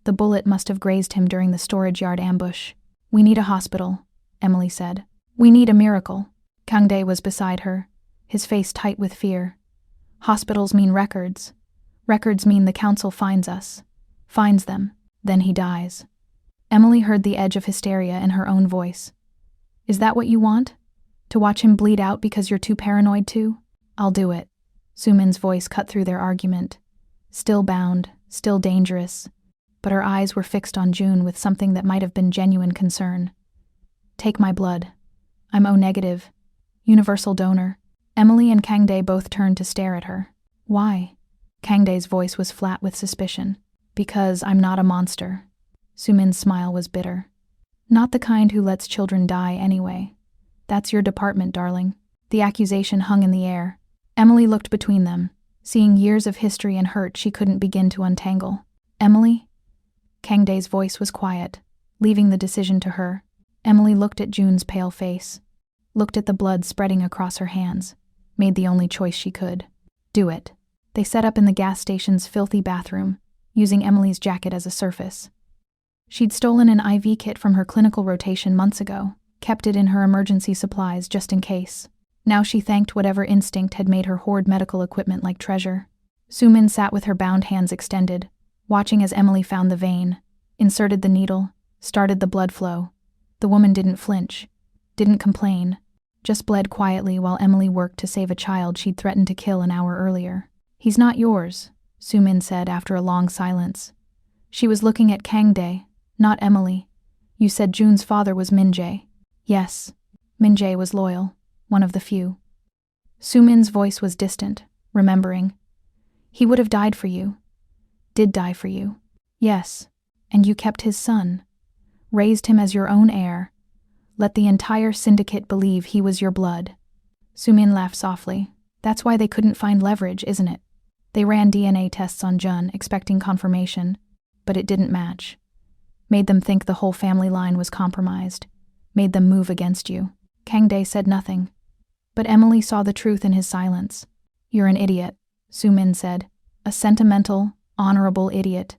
The bullet must have grazed him during the storage yard ambush. "We need a hospital," Emily said. "We need a miracle." Kangdae was beside her, his face tight with fear. "Hospitals mean records. Records mean the council finds us. Finds them. Then he dies." Emily heard the edge of hysteria in her own voice. "Is that what you want? To watch him bleed out because you're too paranoid to?" "I'll do it." Sumin's voice cut through their argument. Still bound, still dangerous, but her eyes were fixed on June with something that might have been genuine concern. "Take my blood. I'm O-negative. Universal donor." Emily and Kangdae both turned to stare at her. "Why?" Kangdae's voice was flat with suspicion. "Because I'm not a monster." Sumin's smile was bitter. "Not the kind who lets children die anyway. That's your department, darling." The accusation hung in the air. Emily looked between them, seeing years of history and hurt she couldn't begin to untangle. "Emily?" Kangdae's voice was quiet, leaving the decision to her. Emily looked at June's pale face, looked at the blood spreading across her hands, made the only choice she could. Do it. They set up in the gas station's filthy bathroom, using Emily's jacket as a surface. She'd stolen an IV kit from her clinical rotation months ago, kept it in her emergency supplies just in case. Now she thanked whatever instinct had made her hoard medical equipment like treasure. Sumin sat with her bound hands extended, watching as Emily found the vein, inserted the needle, started the blood flow. The woman didn't flinch, didn't complain, just bled quietly while Emily worked to save a child she'd threatened to kill an hour earlier. "He's not yours," Sumin said after a long silence. She was looking at Kangdae, not Emily. "You said June's father was Minjae." "Yes." Minjae was loyal, one of the few. Sumin's voice was distant, remembering. "He would have died for you. Did die for you." "Yes. And you kept his son. Raised him as your own heir. Let the entire syndicate believe he was your blood." Sumin laughed softly. "That's why they couldn't find leverage, isn't it? They ran DNA tests on Jun, expecting confirmation, but it didn't match. Made them think the whole family line was compromised. Made them move against you. Kang Dae said nothing, but Emily saw the truth in his silence. You're an idiot, Su Min said. A sentimental, honorable idiot.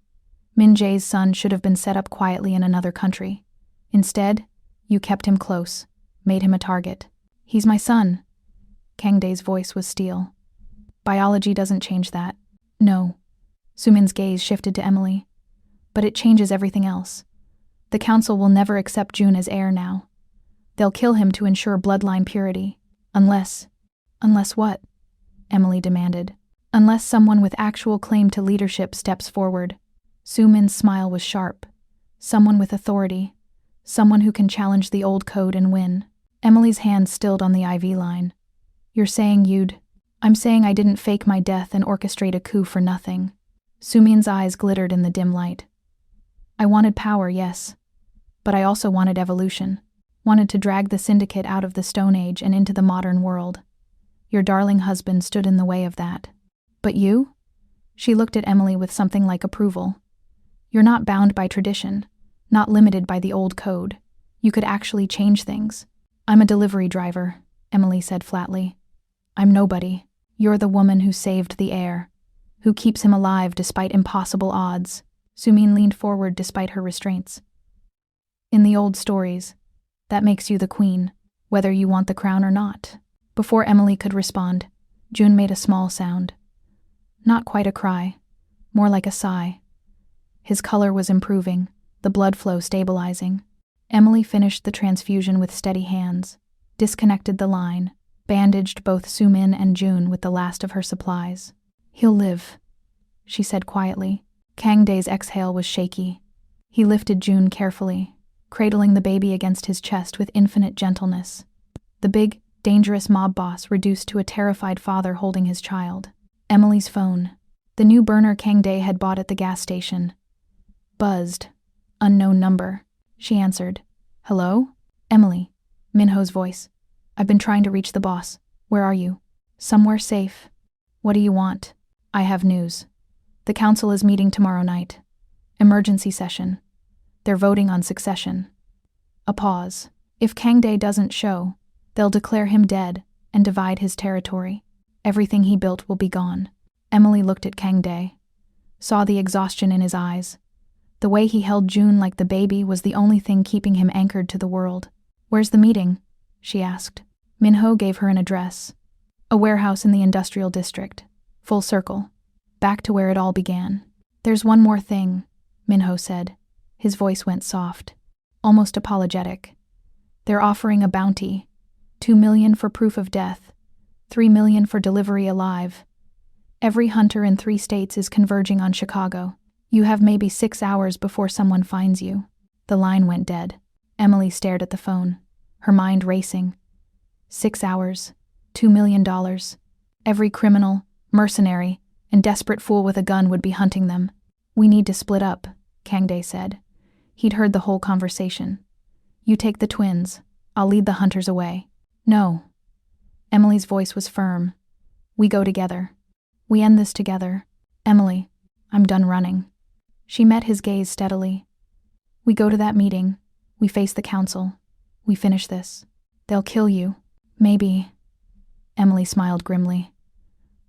Min Jae's son should have been set up quietly in another country. Instead, you kept him close, made him a target. He's my son. Kang Dae's voice was steel. Biology doesn't change that. No. Su Min's gaze shifted to Emily. But it changes everything else. The council will never accept June as heir now. They'll kill him to ensure bloodline purity. Unless what? Emily demanded. Unless someone with actual claim to leadership steps forward. Su Min's smile was sharp. Someone with authority. Someone who can challenge the old code and win. Emily's hand stilled on the IV line. You're saying I'm saying I didn't fake my death and orchestrate a coup for nothing. Su Min's eyes glittered in the dim light. I wanted power, yes. But I also wanted evolution. Wanted to drag the syndicate out of the Stone Age and into the modern world. Your darling husband stood in the way of that. But you? She looked at Emily with something like approval. You're not bound by tradition, not limited by the old code. You could actually change things. I'm a delivery driver, Emily said flatly. I'm nobody. You're the woman who saved the heir, who keeps him alive despite impossible odds. Su Min leaned forward despite her restraints. In the old stories, that makes you the queen, whether you want the crown or not. Before Emily could respond, June made a small sound. Not quite a cry, more like a sigh. His color was improving, the blood flow stabilizing. Emily finished the transfusion with steady hands, disconnected the line, bandaged both Su Min and June with the last of her supplies. He'll live, she said quietly. Kang Dae's exhale was shaky. He lifted June carefully, cradling the baby against his chest with infinite gentleness. The big, dangerous mob boss reduced to a terrified father holding his child. Emily's phone, the new burner Kang Dae had bought at the gas station, buzzed. Unknown number. She answered. Hello? Emily. Minho's voice. I've been trying to reach the boss. Where are you? Somewhere safe. What do you want? I have news. The council is meeting tomorrow night. Emergency session. They're voting on succession. A pause. If Kang Dae doesn't show, they'll declare him dead and divide his territory. Everything he built will be gone. Emily looked at Kang Dae, saw the exhaustion in his eyes. The way he held June like the baby was the only thing keeping him anchored to the world. Where's the meeting? She asked. Minho gave her an address. A warehouse in the industrial district. Full circle. Back to where it all began. There's one more thing, Minho said. His voice went soft, almost apologetic. They're offering a bounty. 2 million for proof of death. 3 million for delivery alive. Every hunter in 3 states is converging on Chicago. You have maybe 6 hours before someone finds you. The line went dead. Emily stared at the phone, her mind racing. 6 hours, $2 million. Every criminal, mercenary, and desperate fool with a gun would be hunting them. We need to split up, Kang Dae said. He'd heard the whole conversation. You take the twins. I'll lead the hunters away. No. Emily's voice was firm. We go together. We end this together. Emily, I'm done running. She met his gaze steadily. We go to that meeting. We face the council. We finish this. They'll kill you. Maybe. Emily smiled grimly.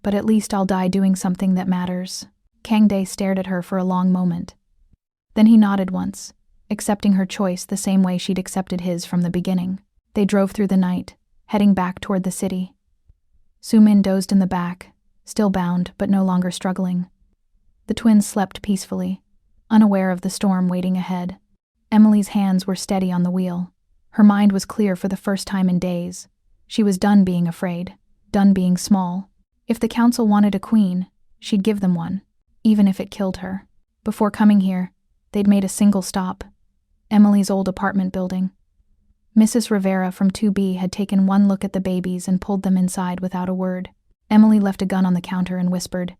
But at least I'll die doing something that matters. Kang Dae stared at her for a long moment. Then he nodded once, accepting her choice the same way she'd accepted his from the beginning. They drove through the night, heading back toward the city. Su Min dozed in the back, still bound but no longer struggling. The twins slept peacefully, unaware of the storm waiting ahead. Emily's hands were steady on the wheel. Her mind was clear for the first time in days. She was done being afraid, done being small. If the council wanted a queen, she'd give them one, even if it killed her. Before coming here, they'd made a single stop. Emily's old apartment building. Mrs. Rivera from 2B had taken one look at the babies and pulled them inside without a word. Emily left a gun on the counter and whispered,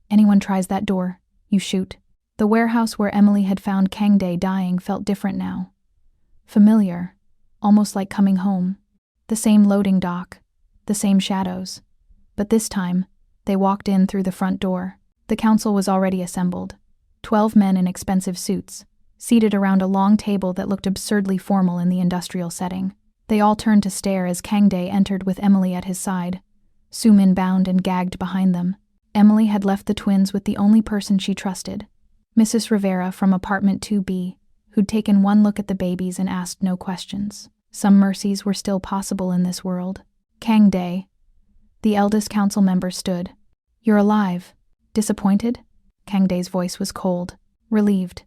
Anyone tries that door, you shoot. The warehouse where Emily had found Kang Dae dying felt different now. Familiar, almost like coming home. The same loading dock, the same shadows. But this time, they walked in through the front door. The council was already assembled. 12 men in expensive suits, seated around a long table that looked absurdly formal in the industrial setting. They all turned to stare as Kang Dae entered with Emily at his side, Sumin bound and gagged behind them. Emily had left the twins with the only person she trusted, Mrs. Rivera from apartment 2B, who'd taken one look at the babies and asked no questions. Some mercies were still possible in this world. Kang Dae, the eldest council member, stood. "You're alive. Disappointed?" Kang Dae's voice was cold, relieved.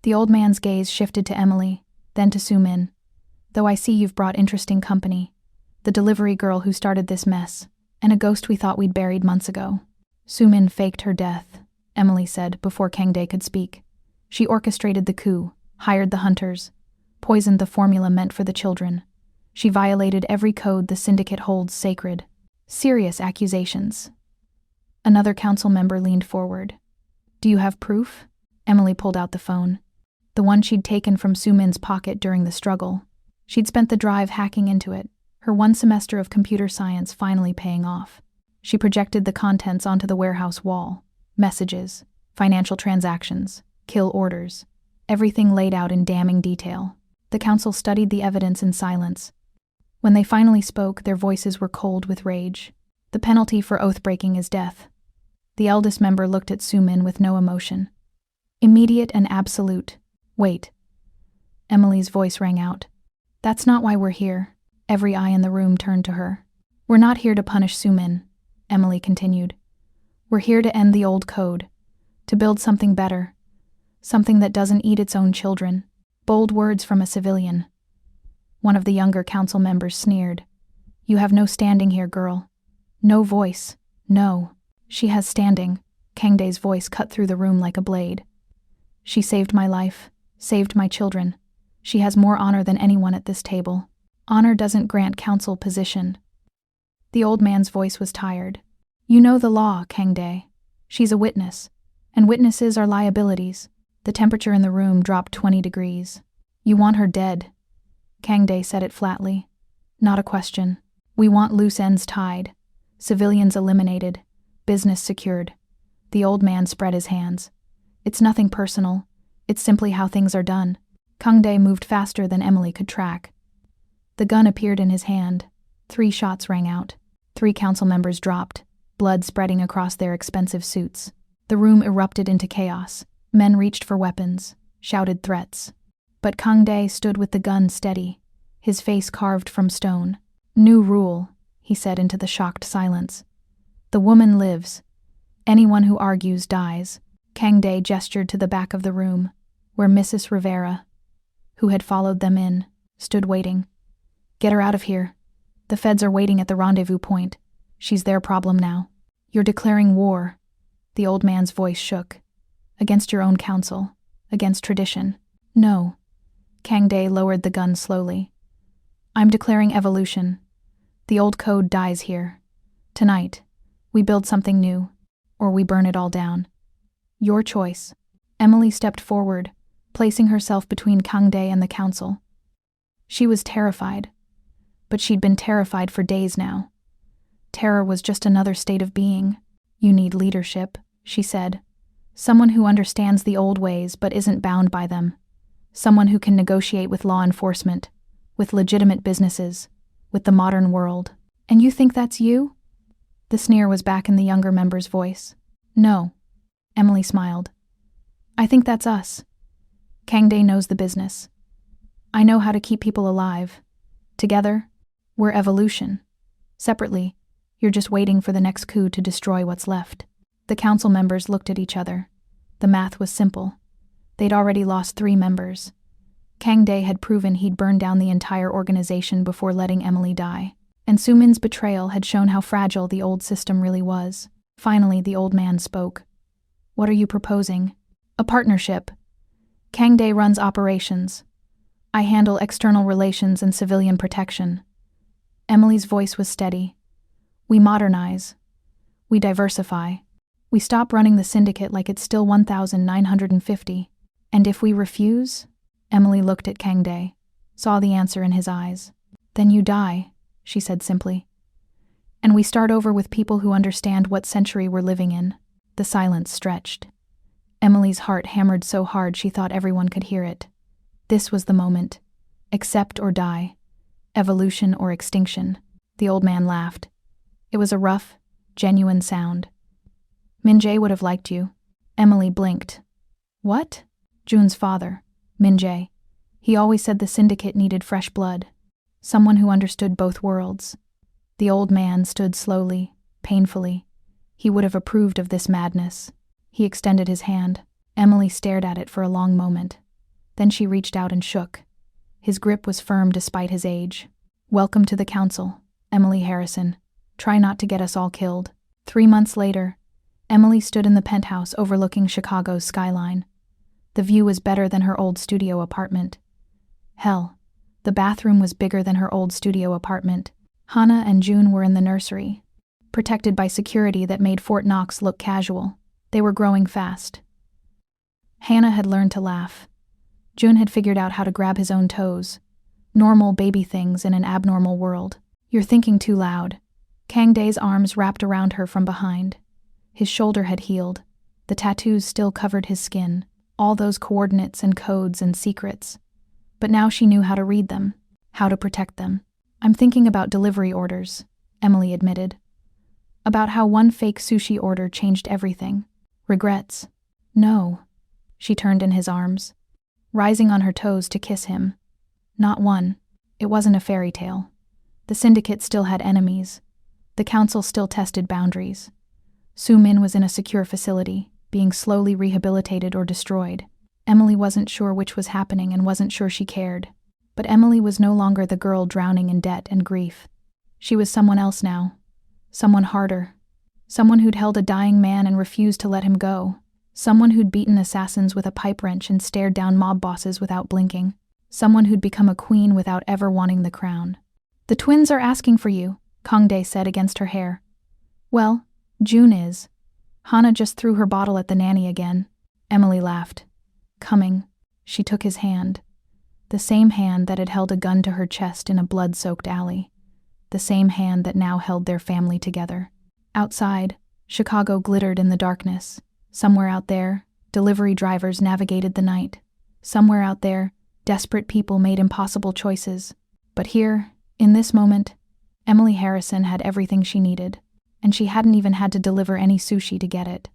The old man's gaze shifted to Emily, then to Sumin. "Though I see you've brought interesting company. The delivery girl who started this mess, and a ghost we thought we'd buried months ago." "Sumin faked her death," Emily said before Kang Dae could speak. "She orchestrated the coup, hired the hunters, poisoned the formula meant for the children. She violated every code the syndicate holds sacred." Serious accusations. Another council member leaned forward. "Do you have proof?" Emily pulled out the phone, the one she'd taken from Sumin's pocket during the struggle. She'd spent the drive hacking into it, her one semester of computer science finally paying off. She projected the contents onto the warehouse wall. Messages, financial transactions, kill orders, everything laid out in damning detail. The council studied the evidence in silence. When they finally spoke, their voices were cold with rage. "The penalty for oath-breaking is death." The eldest member looked at Sumin with no emotion. "Immediate and absolute." "Wait." Emily's voice rang out. "That's not why we're here." Every eye in the room turned to her. "We're not here to punish Sumin," Emily continued. "We're here to end the old code, to build something better, something that doesn't eat its own children." Bold words from a civilian. One of the younger council members sneered. "You have no standing here, girl. No voice. No." "She has standing." Kang Dae's voice cut through the room like a blade. "She saved my life, saved my children. She has more honor than anyone at this table. Honor doesn't grant council position." The old man's voice was tired. "You know the law, Kang Dae. She's a witness, and witnesses are liabilities." The temperature in the room dropped 20 degrees. "You want her dead." Kang Dae said it flatly. "Not a question. We want loose ends tied, civilians eliminated, business secured." The old man spread his hands. "It's nothing personal. It's simply how things are done." Kang Dae moved faster than Emily could track. The gun appeared in his hand. 3 shots rang out. 3 council members dropped, blood spreading across their expensive suits. The room erupted into chaos. Men reached for weapons, shouted threats. But Kang Dae stood with the gun steady, his face carved from stone. "New rule," he said into the shocked silence. "The woman lives. Anyone who argues dies." Kang Dae gestured to the back of the room, where Mrs. Rivera, who had followed them in, stood waiting. "Get her out of here. The feds are waiting at the rendezvous point. She's their problem now." "You're declaring war." The old man's voice shook. "Against your own council, against tradition." "No." Kang Dae lowered the gun slowly. "I'm declaring evolution. The old code dies here. Tonight, we build something new, or we burn it all down. Your choice." Emily stepped forward, placing herself between Kang Dae and the council. She was terrified, but she'd been terrified for days now. Terror was just another state of being. "You need leadership," she said. "Someone who understands the old ways but isn't bound by them. Someone who can negotiate with law enforcement, with legitimate businesses, with the modern world." "And you think that's you?" The sneer was back in the younger member's voice. "No." Emily smiled. "I think that's us. Kang Dae knows the business. I know how to keep people alive. Together, we're evolution. Separately, you're just waiting for the next coup to destroy what's left." The council members looked at each other. The math was simple. They'd already lost 3 members. Kang Dae had proven he'd burned down the entire organization before letting Emily die. And Sumin's betrayal had shown how fragile the old system really was. Finally, the old man spoke. "What are you proposing?" "A partnership. Kang Dae runs operations. I handle external relations and civilian protection." Emily's voice was steady. "We modernize. We diversify. We stop running the syndicate like it's still 1950. And if we refuse?" Emily looked at Kang Dae, saw the answer in his eyes. "Then you die," she said simply. "And we start over with people who understand what century we're living in." The silence stretched. Emily's heart hammered so hard she thought everyone could hear it. This was the moment. Accept or die. Evolution or extinction. The old man laughed. It was a rough, genuine sound. Min-jae would have liked you. Emily blinked. What? Jun's father, Min-jae. He always said the syndicate needed fresh blood. Someone who understood both worlds. The old man stood slowly, painfully. He would have approved of this madness. He extended his hand. Emily stared at it for a long moment. Then she reached out and shook. His grip was firm despite his age. Welcome to the council, Emily Harrison. Try not to get us all killed. 3 months later, Emily stood in the penthouse overlooking Chicago's skyline. The view was better than her old studio apartment. Hell, the bathroom was bigger than her old studio apartment. Hannah and June were in the nursery, protected by security that made Fort Knox look casual. They were growing fast. Hannah had learned to laugh. June had figured out how to grab his own toes. Normal baby things in an abnormal world. You're thinking too loud. Kang Dae's arms wrapped around her from behind. His shoulder had healed. The tattoos still covered his skin. All those coordinates and codes and secrets. But now she knew how to read them, how to protect them. I'm thinking about delivery orders, Emily admitted. About how one fake sushi order changed everything. Regrets? No. She turned in his arms, rising on her toes to kiss him. Not one. It wasn't a fairy tale. The syndicate still had enemies. The council still tested boundaries. Su Min was in a secure facility, being slowly rehabilitated or destroyed. Emily wasn't sure which was happening and wasn't sure she cared. But Emily was no longer the girl drowning in debt and grief. She was someone else now. Someone harder. Someone who'd held a dying man and refused to let him go. Someone who'd beaten assassins with a pipe wrench and stared down mob bosses without blinking. Someone who'd become a queen without ever wanting the crown. The twins are asking for you, Kang Dae said against her hair. Well, June is. Hannah just threw her bottle at the nanny again. Emily laughed. Coming. She took his hand. The same hand that had held a gun to her chest in a blood-soaked alley. The same hand that now held their family together. Outside, Chicago glittered in the darkness. Somewhere out there, delivery drivers navigated the night. Somewhere out there, desperate people made impossible choices. But here, in this moment, Emily Harrison had everything she needed, and she hadn't even had to deliver any sushi to get it.